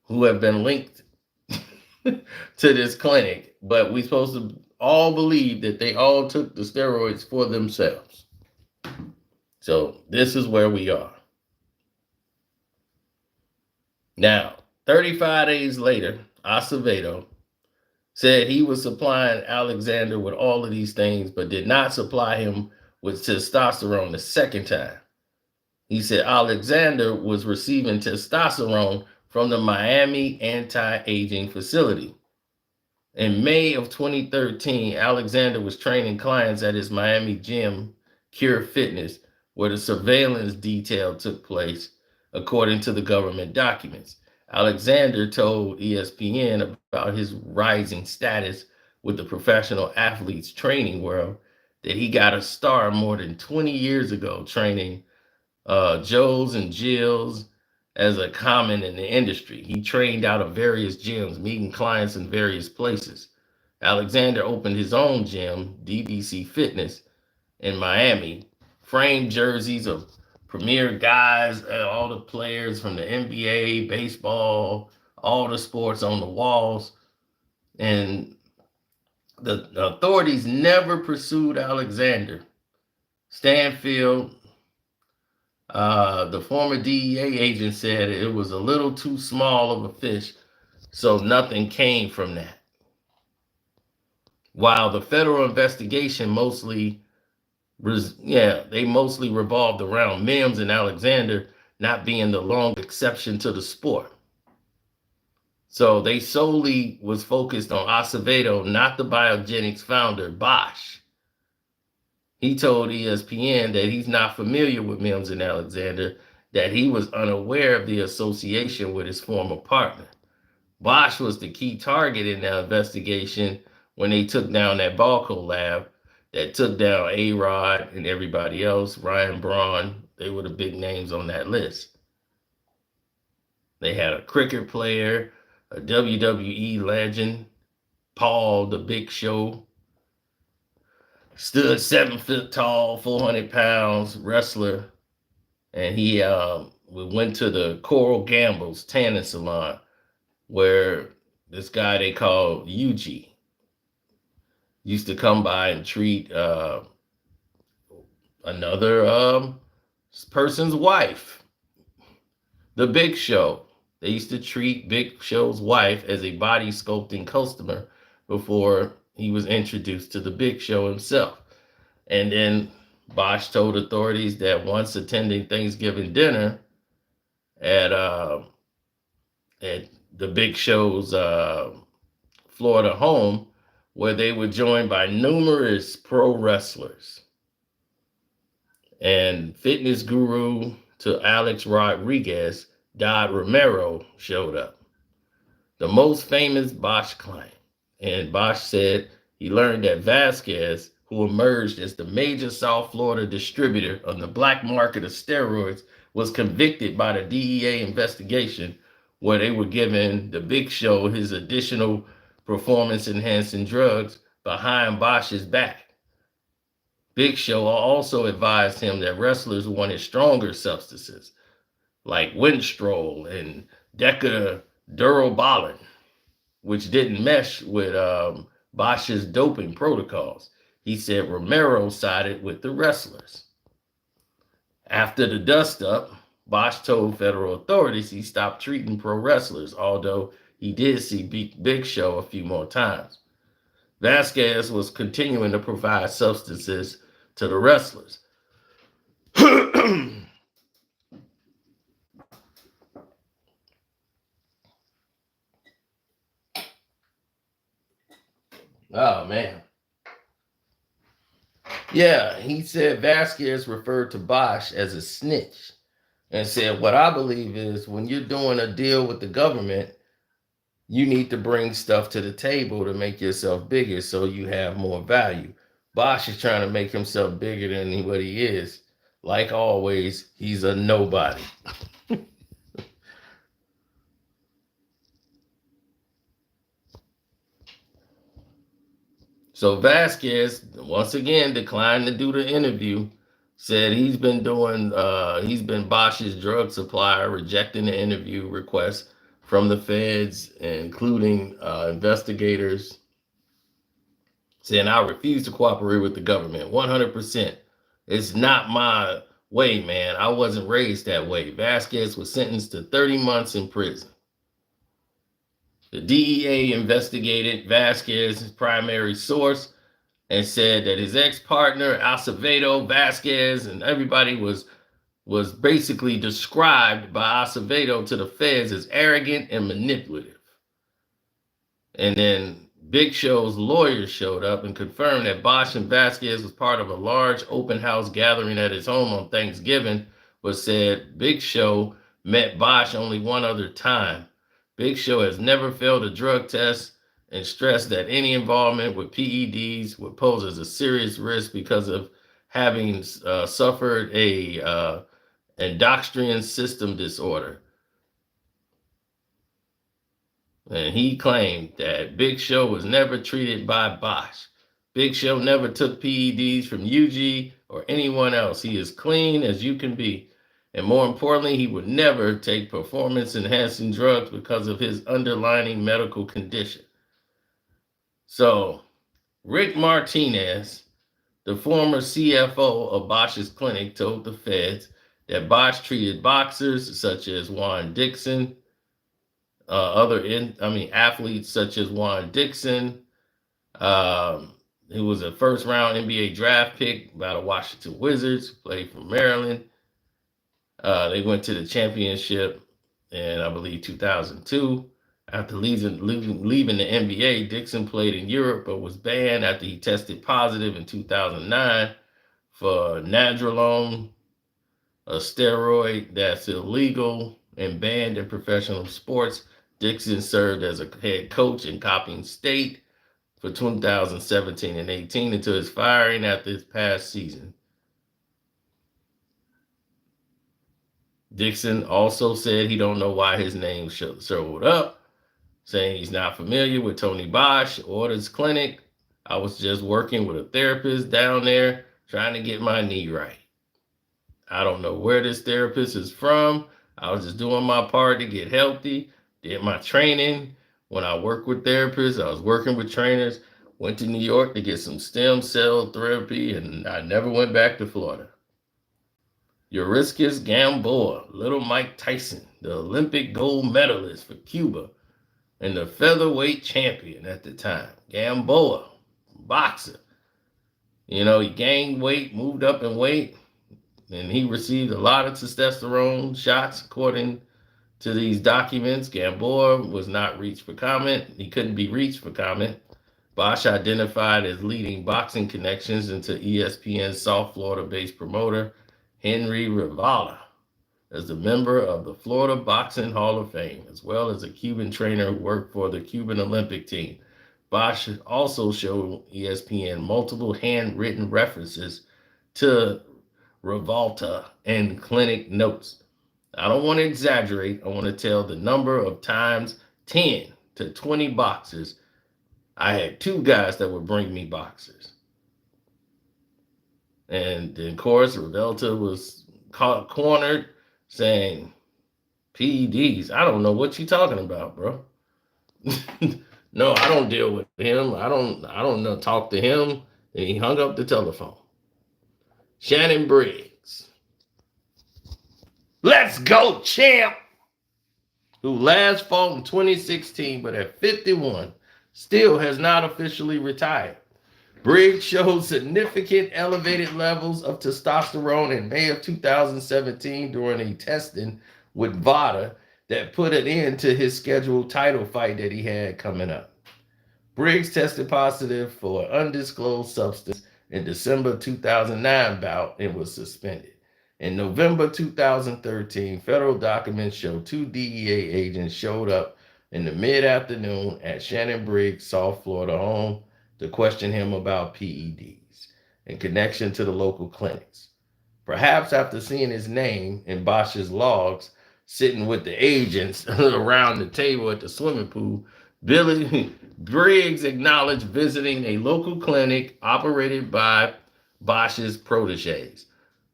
who have been linked to this clinic, but we're supposed to all believe that they all took the steroids for themselves. So this is where we are. Now, 35 days later, Acevedo said he was supplying Alexander with all of these things, but did not supply him with testosterone the second time. He said Alexander was receiving testosterone from the Miami anti-aging facility. In May of 2013, Alexander was training clients at his Miami gym, Cure Fitness, where the surveillance detail took place, according to the government documents. Alexander told ESPN about his rising status with the professional athletes training world, that he got a start more than 20 years ago training Joes and Jills as a common in the industry. He trained out of various gyms, meeting clients in various places. Alexander opened his own gym, DBC Fitness, in Miami, framed jerseys of premier guys, all the players from the NBA, baseball, all the sports on the walls. And the authorities never pursued Alexander. Stanfield, the former DEA agent, said it was a little too small of a fish, so nothing came from that. While the federal investigation mostly revolved around Mims and Alexander not being the long exception to the sport. So they solely was focused on Acevedo, not the biogenics founder, Bosch. He told ESPN that he's not familiar with Mims and Alexander that he was unaware of the association with his former partner. Bosch was the key target in the investigation when they took down that Balco lab that took down A-Rod and everybody else, Ryan Braun. They were the big names on that list. They had a cricket player, a WWE legend, Paul the Big Show, stood 7 foot tall, 400 pounds wrestler, and he went to the Coral Gables tanning salon where this guy they call Yuji used to come by and treat another person's wife, the Big Show. They used to treat Big Show's wife as a body sculpting customer before he was introduced to the Big Show himself. And then Bosch told authorities that once attending Thanksgiving dinner at the Big Show's Florida home, where they were joined by numerous pro wrestlers and fitness guru to Alex Rodriguez, Dad Romero, showed up, the most famous Bosch client. And Bosch said he learned that Vasquez, who emerged as the major South Florida distributor on the black market of steroids, was convicted by the DEA investigation, where they were giving the Big Show his additional performance-enhancing drugs behind Bosch's back. Big Show also advised him that wrestlers wanted stronger substances like Winstrol and Decadurabolin, which didn't mesh with Bosch's doping protocols. He said Romero sided with the wrestlers. After the dust-up, Bosch told federal authorities he stopped treating pro wrestlers, although he did see Big Show a few more times. Vasquez was continuing to provide substances to the wrestlers. Oh, man. Yeah, he said Vasquez referred to Bosch as a snitch and said, what I believe is when you're doing a deal with the government, you need to bring stuff to the table to make yourself bigger so you have more value. Bosch is trying to make himself bigger than what he is. Like always, he's a nobody. So Vasquez, once again, declined to do the interview, said he's been Bosch's drug supplier, rejecting the interview request from the feds, including investigators, saying, I refuse to cooperate with the government 100%. It's not my way, man. I wasn't raised that way. Vasquez was sentenced to 30 months in prison. The DEA investigated Vasquez's primary source and said that his ex-partner, Acevedo, Vasquez, and everybody was basically described by Acevedo to the feds as arrogant and manipulative. And then Big Show's lawyers showed up and confirmed that Bosch and Vasquez was part of a large open house gathering at his home on Thanksgiving, but said Big Show met Bosch only one other time. Big Show has never failed a drug test and stressed that any involvement with PEDs would pose as a serious risk because of having suffered a endocrine system disorder. And he claimed that Big Show was never treated by Bosch. Big Show never took PEDs from UG or anyone else. He is clean as you can be. And more importantly, he would never take performance-enhancing drugs because of his underlying medical condition. So, Rick Martinez, the former CFO of Bosch's clinic, told the feds that Bosch treated boxers such as Juan Dixon, athletes such as Juan Dixon, who was a first-round NBA draft pick by the Washington Wizards, played for Maryland. They went to the championship in, I believe, 2002. After leaving the NBA, Dixon played in Europe, but was banned after he tested positive in 2009 for nandrolone, a steroid that's illegal and banned in professional sports. Dixon served as a head coach in Copping State for 2017 and 18 until his firing after his past season. Dixon also said he don't know why his name showed up, saying he's not familiar with Tony Bosch or his clinic. I was just working with a therapist down there trying to get my knee right. I don't know where this therapist is from. I was just doing my part to get healthy, did my training. When I work with therapists, I was working with trainers, went to New York to get some stem cell therapy, and I never went back to Florida. Euriscus Gamboa, Little Mike Tyson, the Olympic gold medalist for Cuba and the featherweight champion at the time. Gamboa, boxer. You know, he gained weight, moved up in weight, and he received a lot of testosterone shots, according to these documents. Gamboa was not reached for comment. He couldn't be reached for comment. Bosch identified as leading boxing connections into ESPN's South Florida-based promoter, Henry Rivala, as a member of the Florida Boxing Hall of Fame, as well as a Cuban trainer who worked for the Cuban Olympic team. Bosch also showed ESPN multiple handwritten references to Rivalta and clinic notes. I don't want to exaggerate. I want to tell the number of times, 10 to 20 boxers. I had 2 guys that would bring me boxers. And of course, Rivalta was cornered saying, PEDs. I don't know what you're talking about, bro. No, I don't deal with him. I don't know, talk to him. And he hung up the telephone. Shannon Briggs. Let's go, champ! Who last fought in 2016, but at 51, still has not officially retired. Briggs showed significant elevated levels of testosterone in May of 2017 during a testing with VADA that put an end to his scheduled title fight that he had coming up. Briggs tested positive for an undisclosed substance in December 2009 bout and was suspended. In November 2013, federal documents show 2 DEA agents showed up in the mid-afternoon at Shannon Briggs' South Florida home to question him about PEDs in connection to the local clinics. Perhaps after seeing his name in Bosch's logs, sitting with the agents around the table at the swimming pool, Billy Briggs acknowledged visiting a local clinic operated by Bosch's proteges.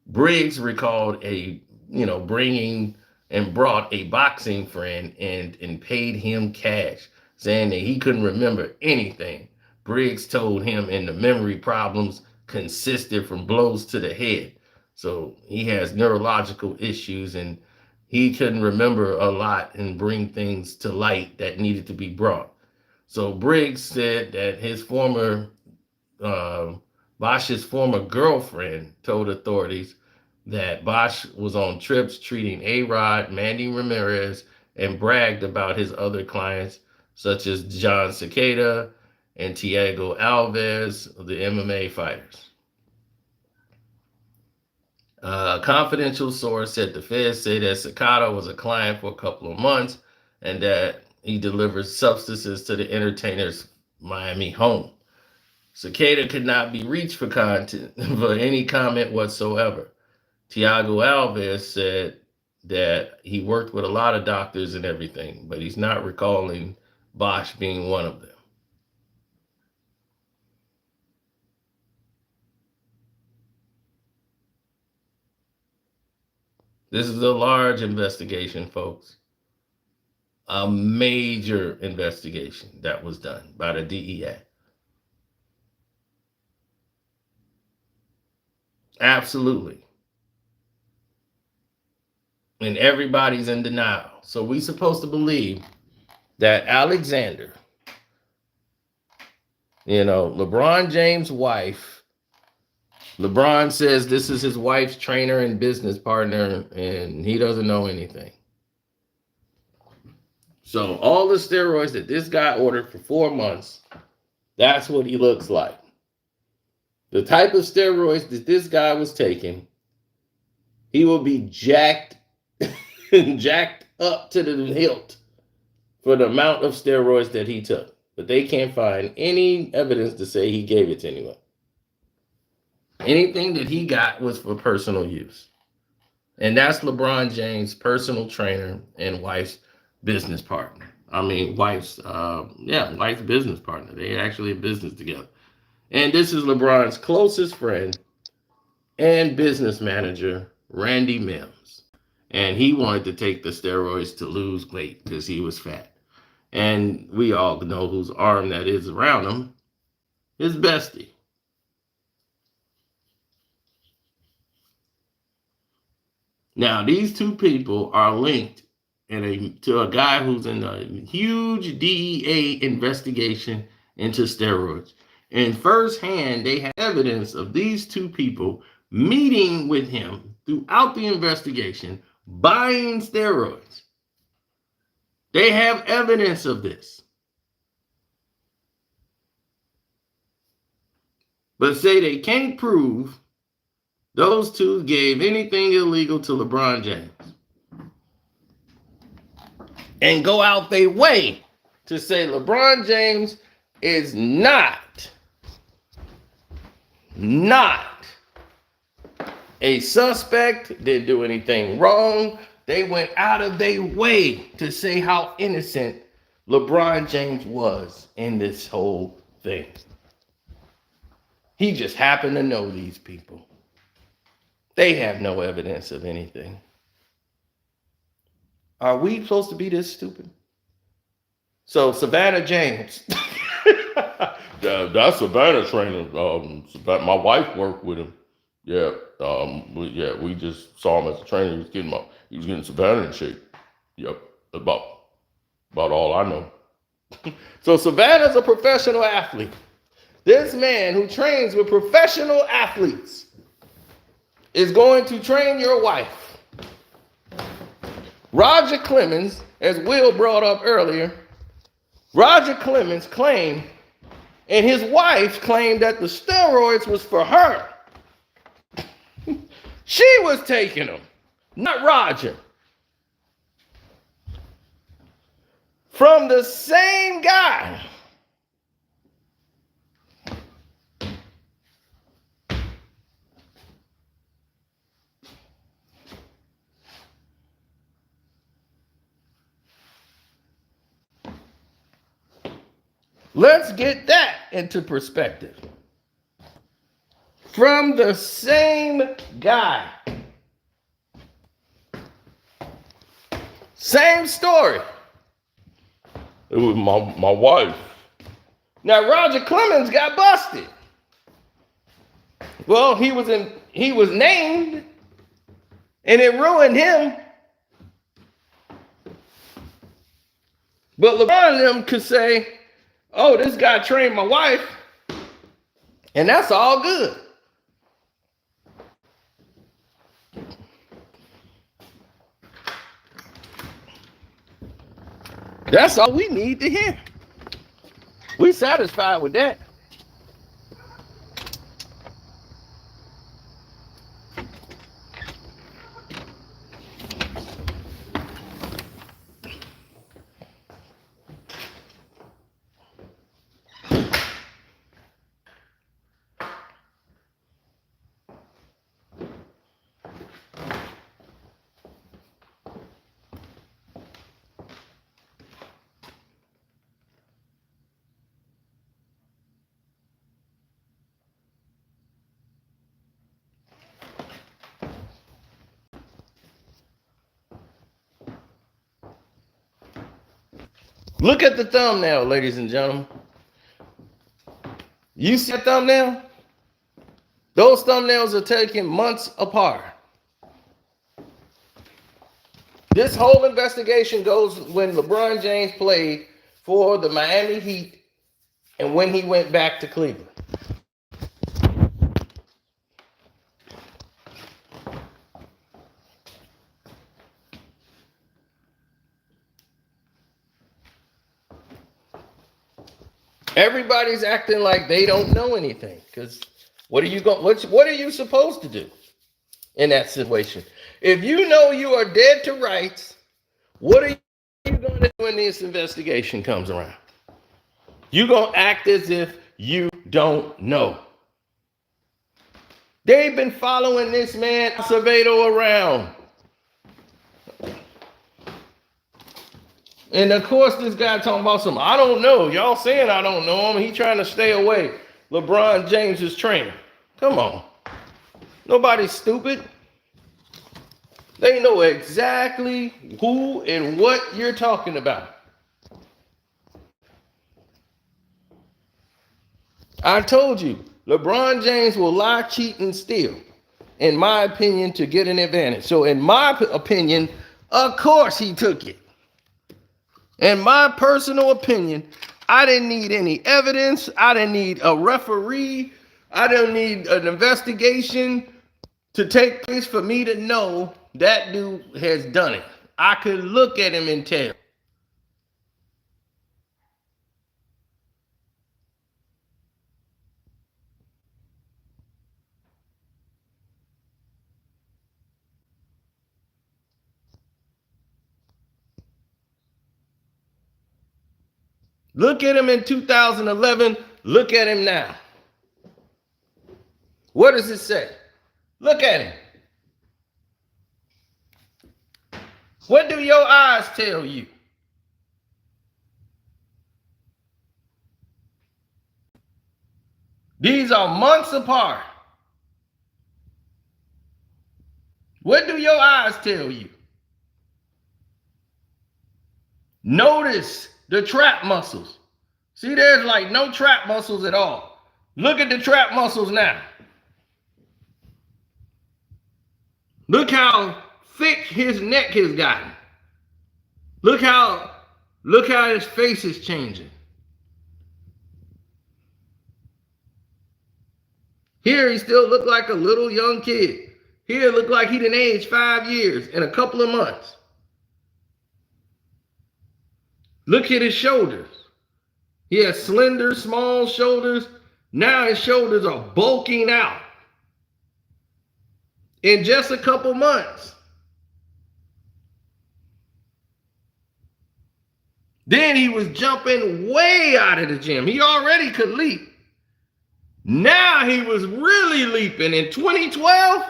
Briggs recalled bringing and brought a boxing friend and paid him cash, saying that he couldn't remember anything. Briggs told him and the memory problems consisted from blows to the head. So he has neurological issues and he couldn't remember a lot and bring things to light that needed to be brought. So Briggs said that his Bosch's former girlfriend told authorities that Bosch was on trips treating A-Rod, Mandy Ramirez, and bragged about his other clients, such as John Cicada and Thiago Alves, the MMA fighters. A confidential source said the feds say that Cicada was a client for a couple of months and that he delivered substances to the entertainer's Miami home. Cicada could not be reached for any comment whatsoever. Thiago Alves said that he worked with a lot of doctors and everything, but he's not recalling Bosch being one of them. This is a large investigation, folks. A major investigation that was done by the DEA. Absolutely. And everybody's in denial. So we're supposed to believe that Alexander, LeBron James' wife, LeBron says this is his wife's trainer and business partner, and he doesn't know anything. So all the steroids that this guy ordered for 4 months, that's what he looks like. The type of steroids that this guy was taking, he will be jacked up to the hilt for the amount of steroids that he took. But they can't find any evidence to say he gave it to anyone. Anything that he got was for personal use. And that's LeBron James' personal trainer and wife's business partner. Wife's business partner. They actually have business together. And this is LeBron's closest friend and business manager, Randy Mims. And he wanted to take the steroids to lose weight because he was fat. And we all know whose arm that is around him, his bestie. Now, these two people are linked to a guy who's in a huge DEA investigation into steroids. And firsthand, they have evidence of these two people meeting with him throughout the investigation, buying steroids. They have evidence of this. But say they can't prove those two gave anything illegal to LeBron James. And go out their way to say LeBron James is not a suspect, didn't do anything wrong. They went out of their way to say how innocent LeBron James was in this whole thing. He just happened to know these people. They have no evidence of anything. Are we supposed to be this stupid? So Savannah James. That's Savannah trainer. My wife worked with him. Yeah, we just saw him as a trainer. He was getting Savannah in shape. Yep, about all I know. So Savannah's a professional athlete. This man who trains with professional athletes is going to train your wife. Roger Clemens, as Will brought up earlier, Roger Clemens claimed, and his wife claimed that the steroids was for her. She was taking them, not Roger. From the same guy. Let's get that into perspective. From the same guy. Same story. It was my wife. Now Roger Clemens got busted. Well, he was named, and it ruined him. But LeBron and them could say, oh, this guy trained my wife, and that's all good. That's all we need to hear. We satisfied with that. Look at the thumbnail, ladies and gentlemen. You see that thumbnail? Those thumbnails are taken months apart. This whole investigation goes when LeBron James played for the Miami Heat and when he went back to Cleveland. Everybody's acting like they don't know anything, because what are you supposed to do in that situation? If you know you are dead to rights, what are you going to do when this investigation comes around? You're going to act as if you don't know. They've been following this man Acevedo around. And of course, this guy talking about some, I don't know. Y'all saying I don't know him. He trying to stay away. LeBron James' trainer. Come on. Nobody's stupid. They know exactly who and what you're talking about. I told you, LeBron James will lie, cheat, and steal, in my opinion, to get an advantage. So in my opinion, of course he took it. In my personal opinion, I didn't need any evidence. I didn't need a referee. I didn't need an investigation to take place for me to know that dude has done it. I could look at him and tell. Look at him in 2011. Look at him now. What does it say? Look at him. What do your eyes tell you? These are months apart. What do your eyes tell you? Notice the trap muscles. See, there's like no trap muscles at all. Look at the trap muscles now. Look how thick his neck has gotten. Look how his face is changing. Here he still looked like a little young kid. Here it looked like he done aged 5 years in a couple of months. Look at his shoulders. He has slender, small shoulders. Now his shoulders are bulking out in just a couple months. Then he was jumping way out of the gym. He already could leap. Now he was really leaping in 2012.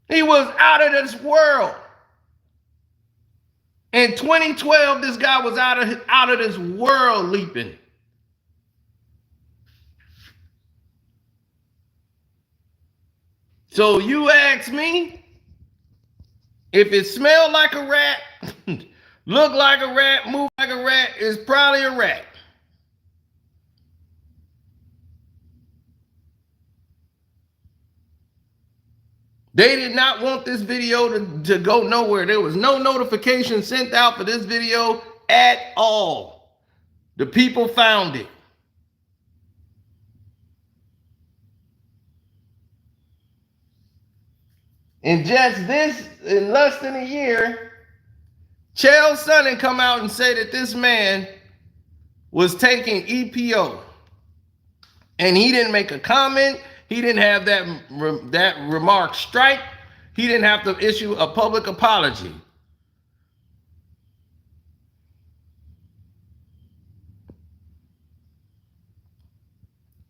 He was out of this world. In 2012, this guy was out of this world leaping. So you ask me, if it smelled like a rat, looked like a rat, moved like a rat, it's probably a rat. They did not want this video to go nowhere. There was no notification sent out for this video at all. The people found it. In just this, in less than a year, Chael Sonnen come out and say that this man was taking EPO. And he didn't make a comment. He didn't have that remark strike. He didn't have to issue a public apology.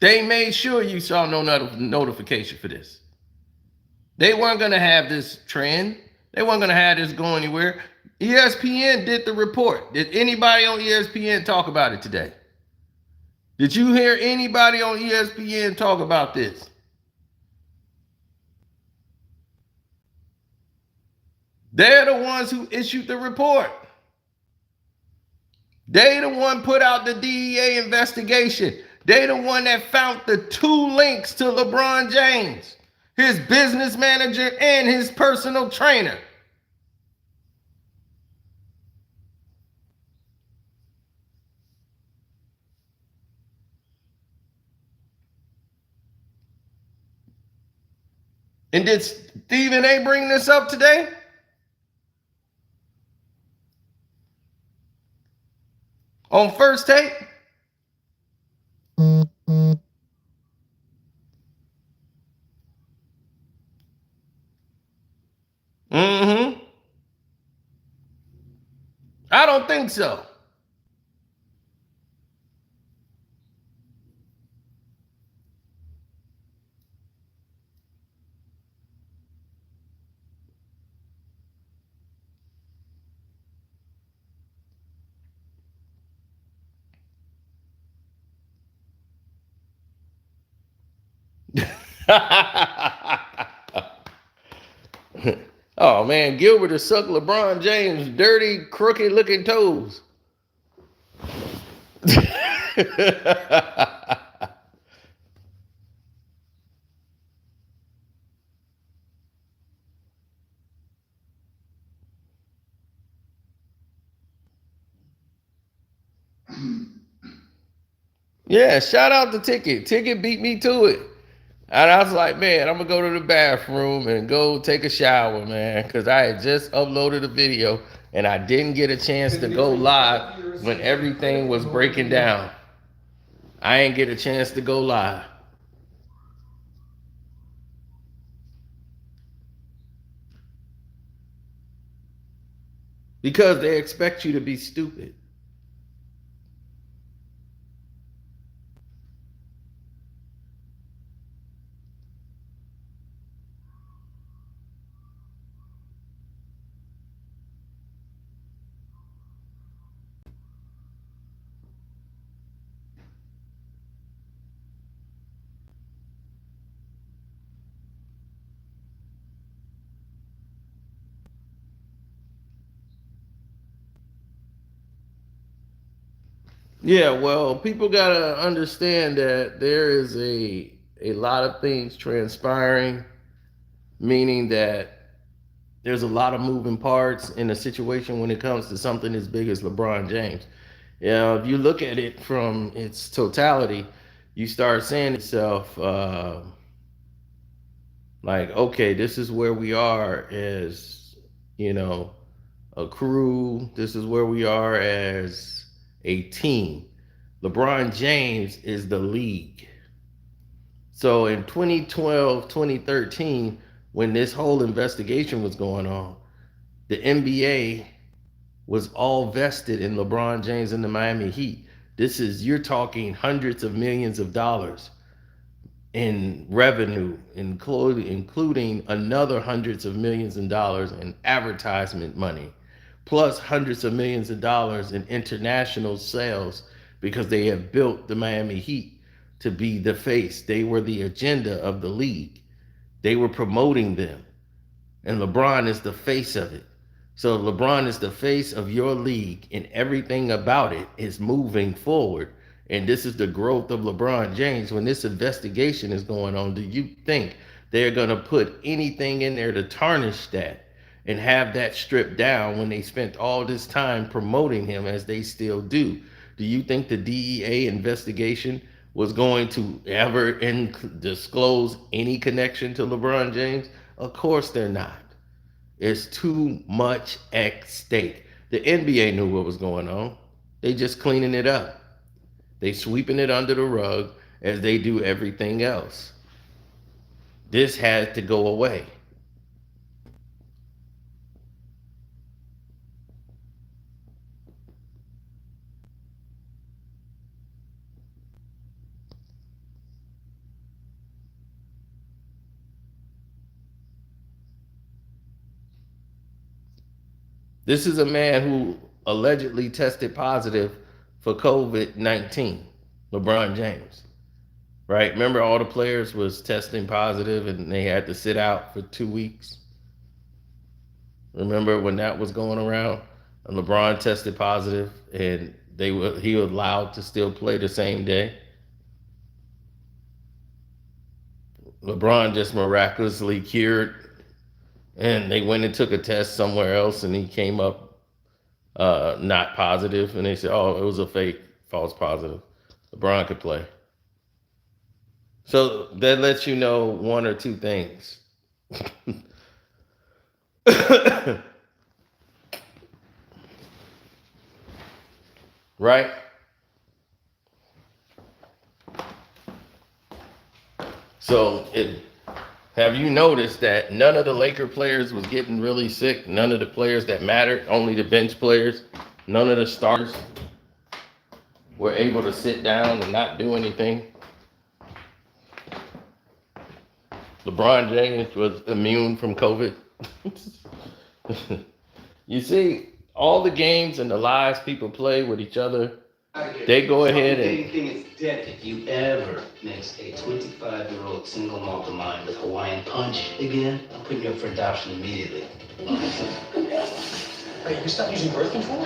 They made sure you saw no notification for this. They weren't going to have this trend. They weren't going to have this go anywhere. ESPN did the report. Did anybody on ESPN talk about it today? Did you hear anybody on ESPN talk about this? They're the ones who issued the report. They the one put out the DEA investigation. They the one that found the 2 links to LeBron James, his business manager and his personal trainer. And did Stephen A bring this up today? On First Take? Mm-hmm. I don't think so. Oh man, Gilbert has sucked LeBron James' dirty, crooked looking toes. Yeah, shout out to Ticket. Ticket beat me to it. And I was like, man, I'm gonna go to the bathroom and go take a shower, man, because I had just uploaded a video and I didn't get a chance to go live when everything was breaking down. I ain't get a chance to go live because they expect you to be stupid. Yeah, well, people gotta understand that there is a lot of things transpiring, meaning that there's a lot of moving parts in a situation when it comes to something as big as LeBron James. If you look at it from its totality, you start saying to yourself, like, okay, this is where we are as, you know, a crew. This is where we are as a team. LeBron James is the league. So in 2012, 2013, when this whole investigation was going on, the NBA was all vested in LeBron James and the Miami Heat. You're talking hundreds of millions of dollars in revenue, including another hundreds of millions of dollars in advertisement money, plus hundreds of millions of dollars in international sales because they have built the Miami Heat to be the face. They were the agenda of the league. They were promoting them, and LeBron is the face of it. So LeBron is the face of your league, and everything about it is moving forward. And this is the growth of LeBron James. When this investigation is going on, do you think they're going to put anything in there to tarnish that and have that stripped down when they spent all this time promoting him as they still do? Do you think the DEA investigation was going to ever disclose any connection to LeBron James? Of course they're not. It's too much at stake. The NBA knew what was going on. They just cleaning it up. They sweeping it under the rug as they do everything else. This had to go away. This is a man who allegedly tested positive for COVID-19, LeBron James. Right? Remember all the players was testing positive and they had to sit out for 2 weeks? Remember when that was going around? And LeBron tested positive and he was allowed to still play the same day. LeBron just miraculously cured, and they went and took a test somewhere else, and he came up not positive, and they said, "Oh, it was a fake, false positive." LeBron could play. So that lets you know one or two things. Right? So Have you noticed that none of the Laker players was getting really sick? None of the players that mattered, only the bench players, none of the stars were able to sit down and not do anything. LeBron James was immune from COVID. You see, all the games and the lies people play with each other, they go ahead and... Thing is dead. If you ever mix a 25-year-old single malt of mine with Hawaiian punch again, I'm putting you up for adoption immediately. Wait, you stopped using birth control?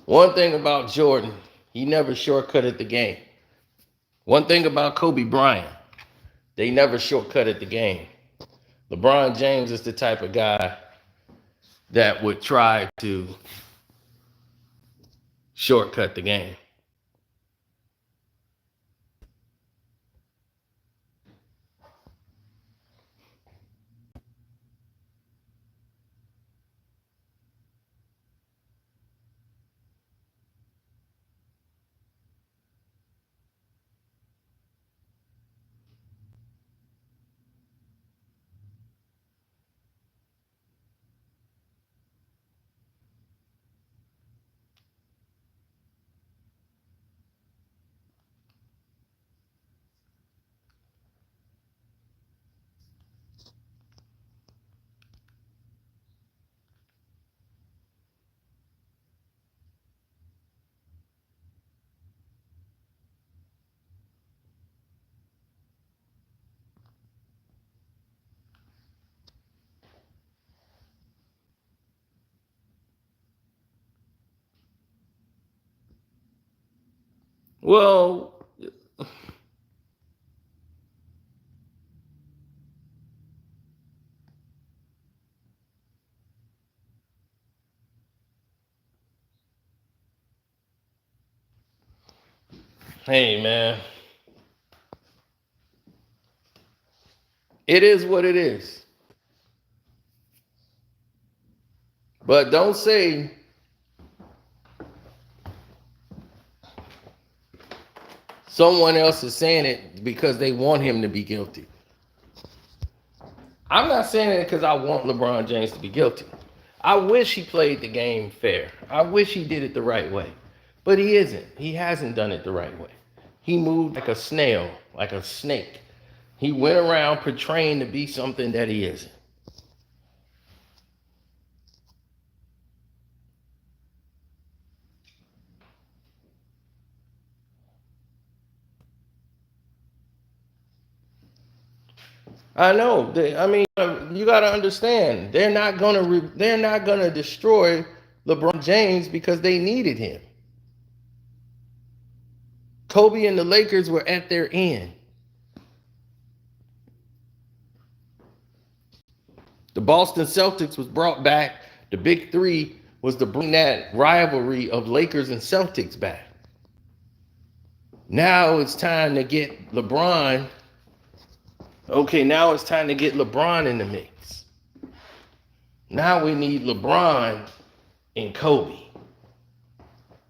One thing about Jordan, he never shortcutted the game. One thing about Kobe Bryant, they never shortcutted the game. LeBron James is the type of guy that would try to shortcut the game. Well, hey, man, it is what it is. But don't say someone else is saying it because they want him to be guilty. I'm not saying it because I want LeBron James to be guilty. I wish he played the game fair. I wish he did it the right way. But he isn't. He hasn't done it the right way. He moved like a snail, like a snake. He went around portraying to be something that he isn't. I know. I mean, you got to understand. They're not gonna destroy LeBron James because they needed him. Kobe and the Lakers were at their end. The Boston Celtics was brought back. The Big Three was to bring that rivalry of Lakers and Celtics back. Now it's time to get LeBron. Okay, now it's time to get LeBron in the mix. Now we need LeBron and Kobe.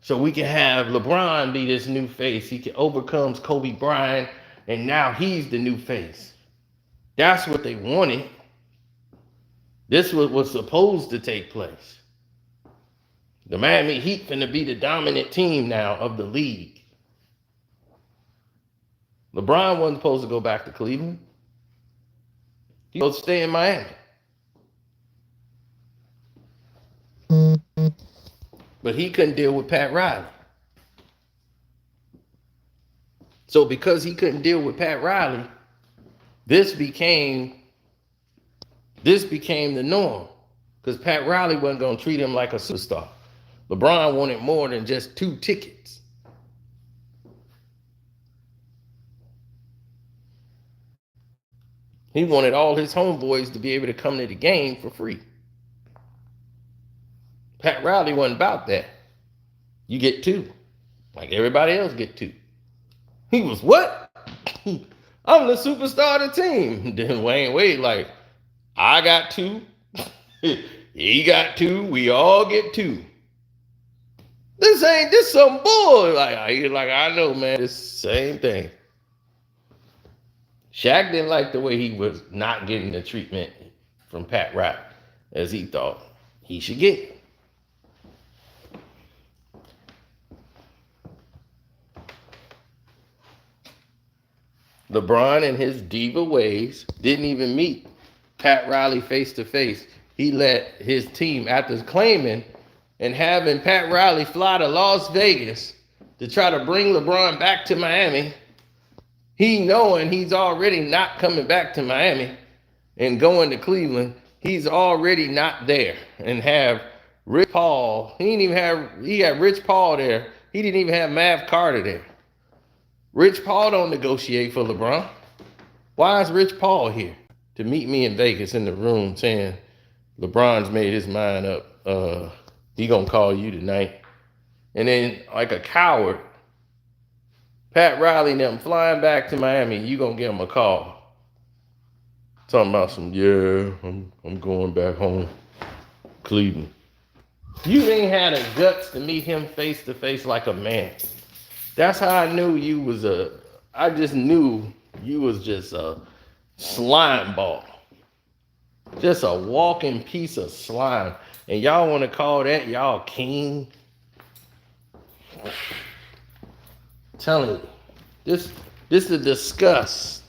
So we can have LeBron be this new face. He can overcomes Kobe Bryant, and now he's the new face. That's what they wanted. This was supposed to take place. The Miami Heat finna be the dominant team now of the league. LeBron wasn't supposed to go back to Cleveland. He was supposed to stay in Miami. But he couldn't deal with Pat Riley. So because he couldn't deal with Pat Riley, this became the norm. Because Pat Riley wasn't going to treat him like a superstar. LeBron wanted more than just 2 tickets. He wanted all his homeboys to be able to come to the game for free. Pat Riley wasn't about that. You get 2. Like everybody else get 2. He was what? I'm the superstar of the team. Then Wayne Wade like, I got two. He got two. We all get two. This some bull. Like I know, man. This same thing. Shaq didn't like the way he was not getting the treatment from Pat Riley as he thought he should get. LeBron in his diva ways didn't even meet Pat Riley face to face. He let his team, after claiming and having Pat Riley fly to Las Vegas to try to bring LeBron back to Miami, he knowing he's already not coming back to Miami and going to Cleveland, he's already not there. And have Rich Paul, he had Rich Paul there. He didn't even have Mav Carter there. Rich Paul don't negotiate for LeBron. Why is Rich Paul here to meet me in Vegas in the room saying LeBron's made his mind up, he gonna call you tonight? And then like a coward, Pat Riley and them flying back to Miami, you gonna give him a call. Talking about I'm going back home, Cleveland. You ain't had the guts to meet him face to face like a man. That's how I knew I just knew you was just a slime ball. Just a walking piece of slime. And y'all want to call that y'all king? I'm telling you, this is the disgust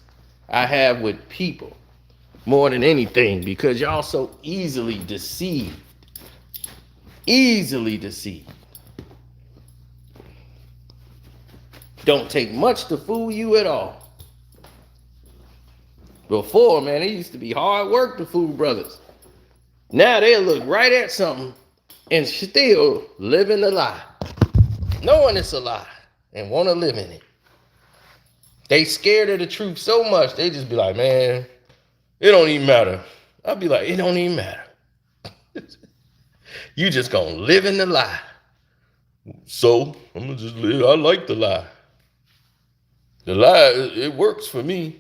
I have with people more than anything, because y'all so easily deceived. Easily deceived. Don't take much to fool you at all. Before, man, it used to be hard work to fool brothers. Now they look right at something and still living a lie. Knowing it's a lie and want to live in it. They scared of the truth so much, they just be like, man, it don't even matter. I'll be like, it don't even matter. You just gonna live in the lie. So, I'm gonna just live, I like the lie. The lie, it works for me.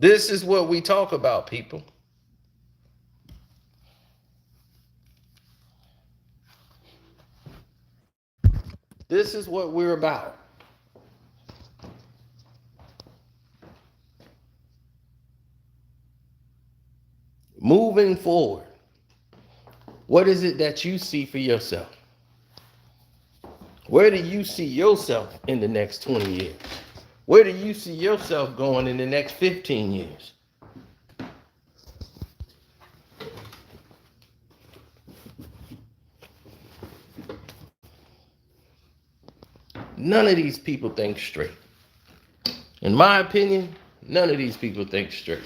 This is what we talk about, people. This is what we're about. Moving forward, what is it that you see for yourself? Where do you see yourself in the next 20 years? Where do you see yourself going in the next 15 years? None of these people think straight. In my opinion, none of these people think straight.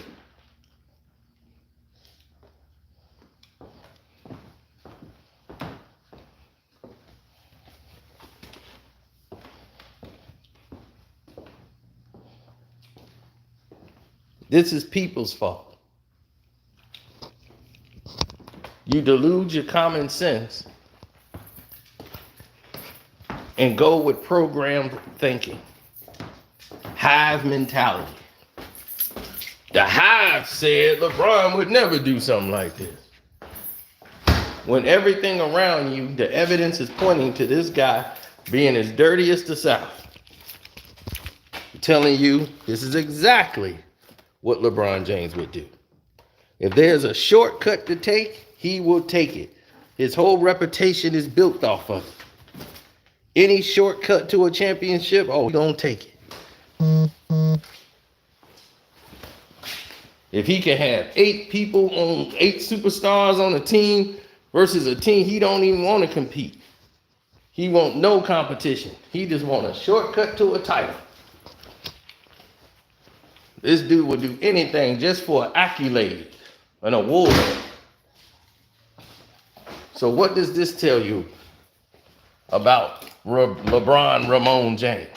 This is people's fault. You delude your common sense and go with programmed thinking. Hive mentality. The Hive said LeBron would never do something like this. When everything around you, the evidence is pointing to this guy being as dirty as the South. I'm telling you, this is exactly what LeBron James would do. If there's a shortcut to take, he will take it. His whole reputation is built off of it. Any shortcut to a championship, he gonna take it. If he can have 8 superstars on a team versus a team he don't even want to compete. He want no competition. He just want a shortcut to a title. This dude would do anything just for an accolade, an award. So what does this tell you about LeBron Ramon James?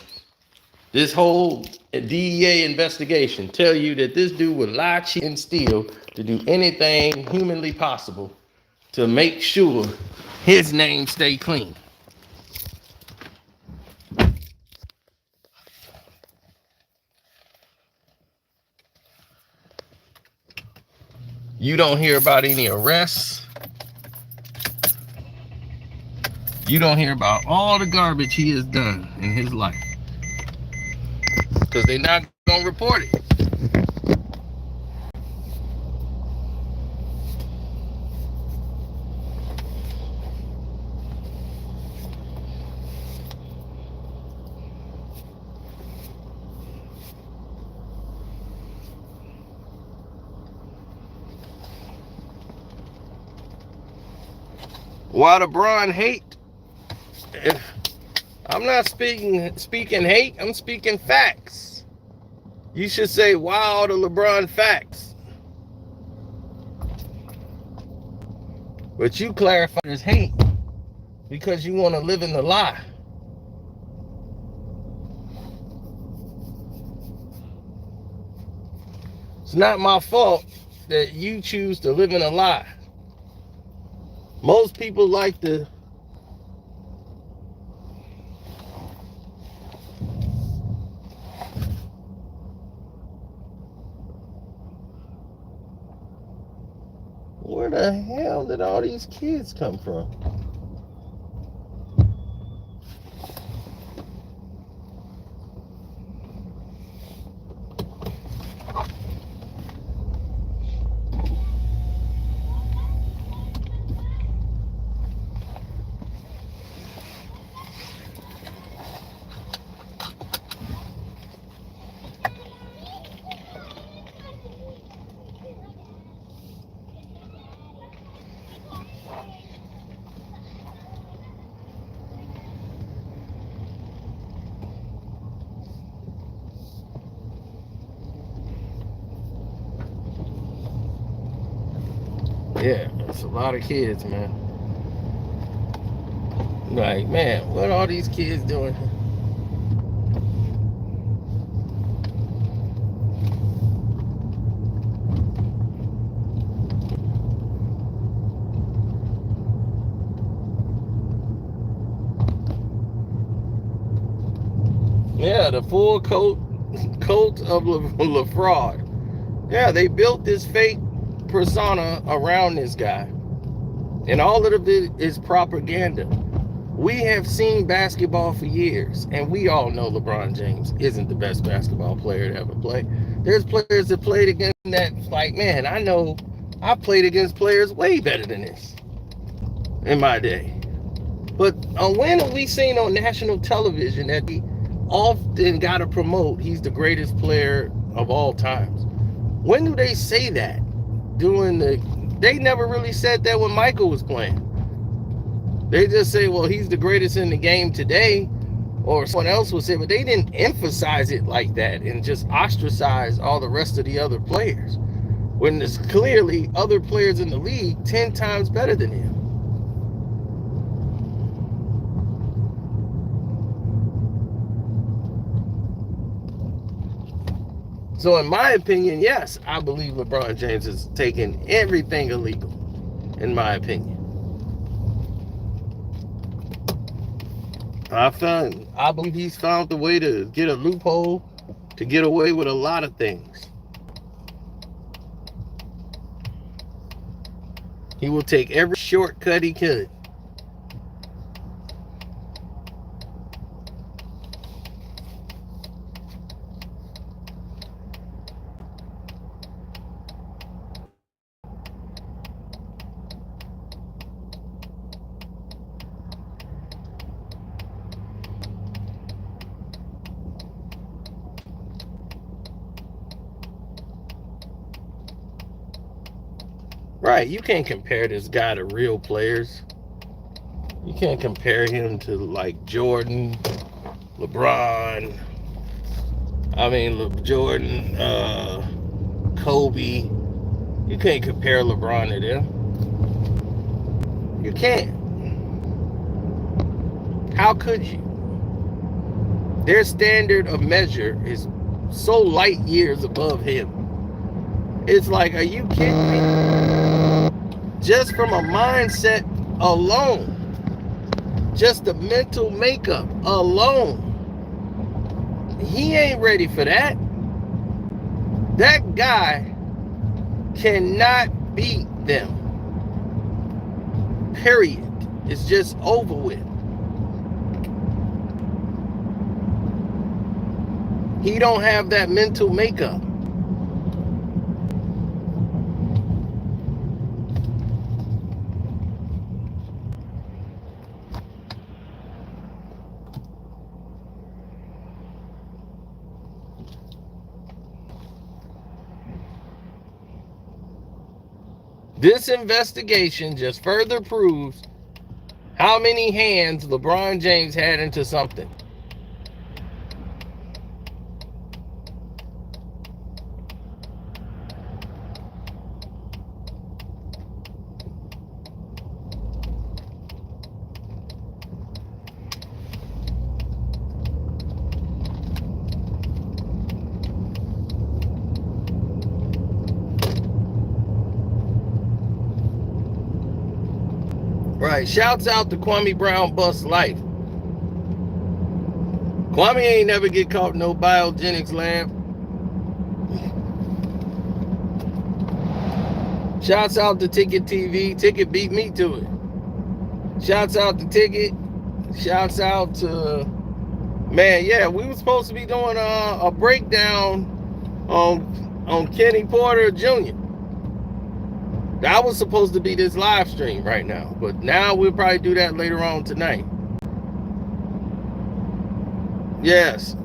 This whole DEA investigation tell you that this dude would lie, cheat, and steal to do anything humanly possible to make sure his name stay clean. You don't hear about any arrests. You don't hear about all the garbage he has done in his life. Because they're not going to report it. Why LeBron hate? I'm not speaking hate, I'm speaking facts. You should say, wow, the LeBron facts. But you clarify as hate because you want to live in the lie. It's not my fault that you choose to live in a lie. Most people like to where the hell did all these kids come from? Yeah, it's a lot of kids, man. Like, man, what are all these kids doing? Yeah, the full cult of LaFraud. Yeah, they built this fake persona around this guy. And all of it is propaganda. We have seen basketball for years, and we all know LeBron James isn't the best basketball player to ever play. There's players that played against that, like, man, I know I played against players way better than this in my day. But when have we seen on national television that he often got to promote he's the greatest player of all times? When do they say that? They never really said that when Michael was playing. They just say, well, he's the greatest in the game today, or someone else would say, but they didn't emphasize it like that and just ostracize all the rest of the other players, when there's clearly other players in the league 10 times better than him. So in my opinion, yes, I believe LeBron James is taking everything illegal, in my opinion. I believe he's found the way to get a loophole to get away with a lot of things. He will take every shortcut he could. Right, you can't compare this guy to real players. You can't compare him to like Jordan, LeBron. Jordan, Kobe. You can't compare LeBron to them. You can't. How could you? Their standard of measure is so light years above him. It's like, are you kidding me? just from a mindset alone, just the mental makeup alone, he ain't ready for that. That guy cannot beat them. Period. It's just over with. He don't have that mental makeup. This investigation just further proves how many hands LeBron James had into something. Right, shouts out to Kwame Brown Bust Life. Kwame ain't never get caught in no biogenics lab. Shouts out to Ticket TV. Ticket beat me to it. Shouts out to Ticket. Shouts out to, man, yeah, we were supposed to be doing a breakdown on Kenny Porter Jr. That was supposed to be this live stream right now, but now we'll probably do that later on tonight. Yes,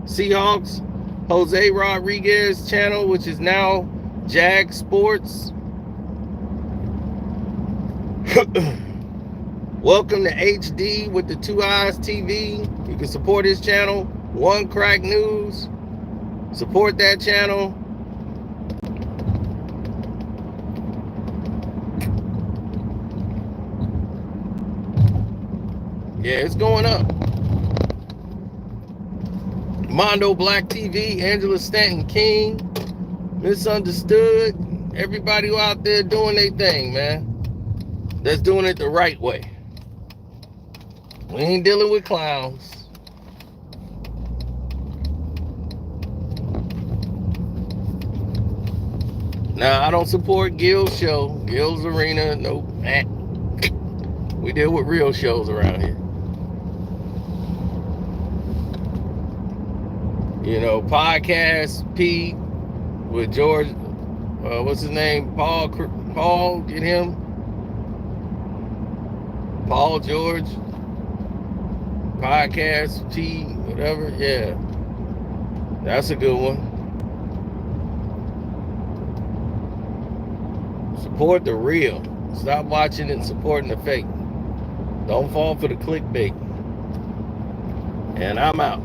Seahawks, Jose Rodriguez channel, which is now Jag Sports. Welcome to HD with the Two Eyes TV. You can support his channel. One Crack News. Support that channel. Yeah, it's going up. Mondo Black TV, Angela Stanton King, Misunderstood. Everybody who out there doing their thing, man. That's doing it the right way. We ain't dealing with clowns. Now, I don't support Gil's show. Gil's Arena, nope. We deal with real shows around here. You know, Podcast Pete with George, what's his name? Paul, get him? Paul George. Podcast Pete, whatever, yeah. That's a good one. Support the real. Stop watching and supporting the fake. Don't fall for the clickbait. And I'm out.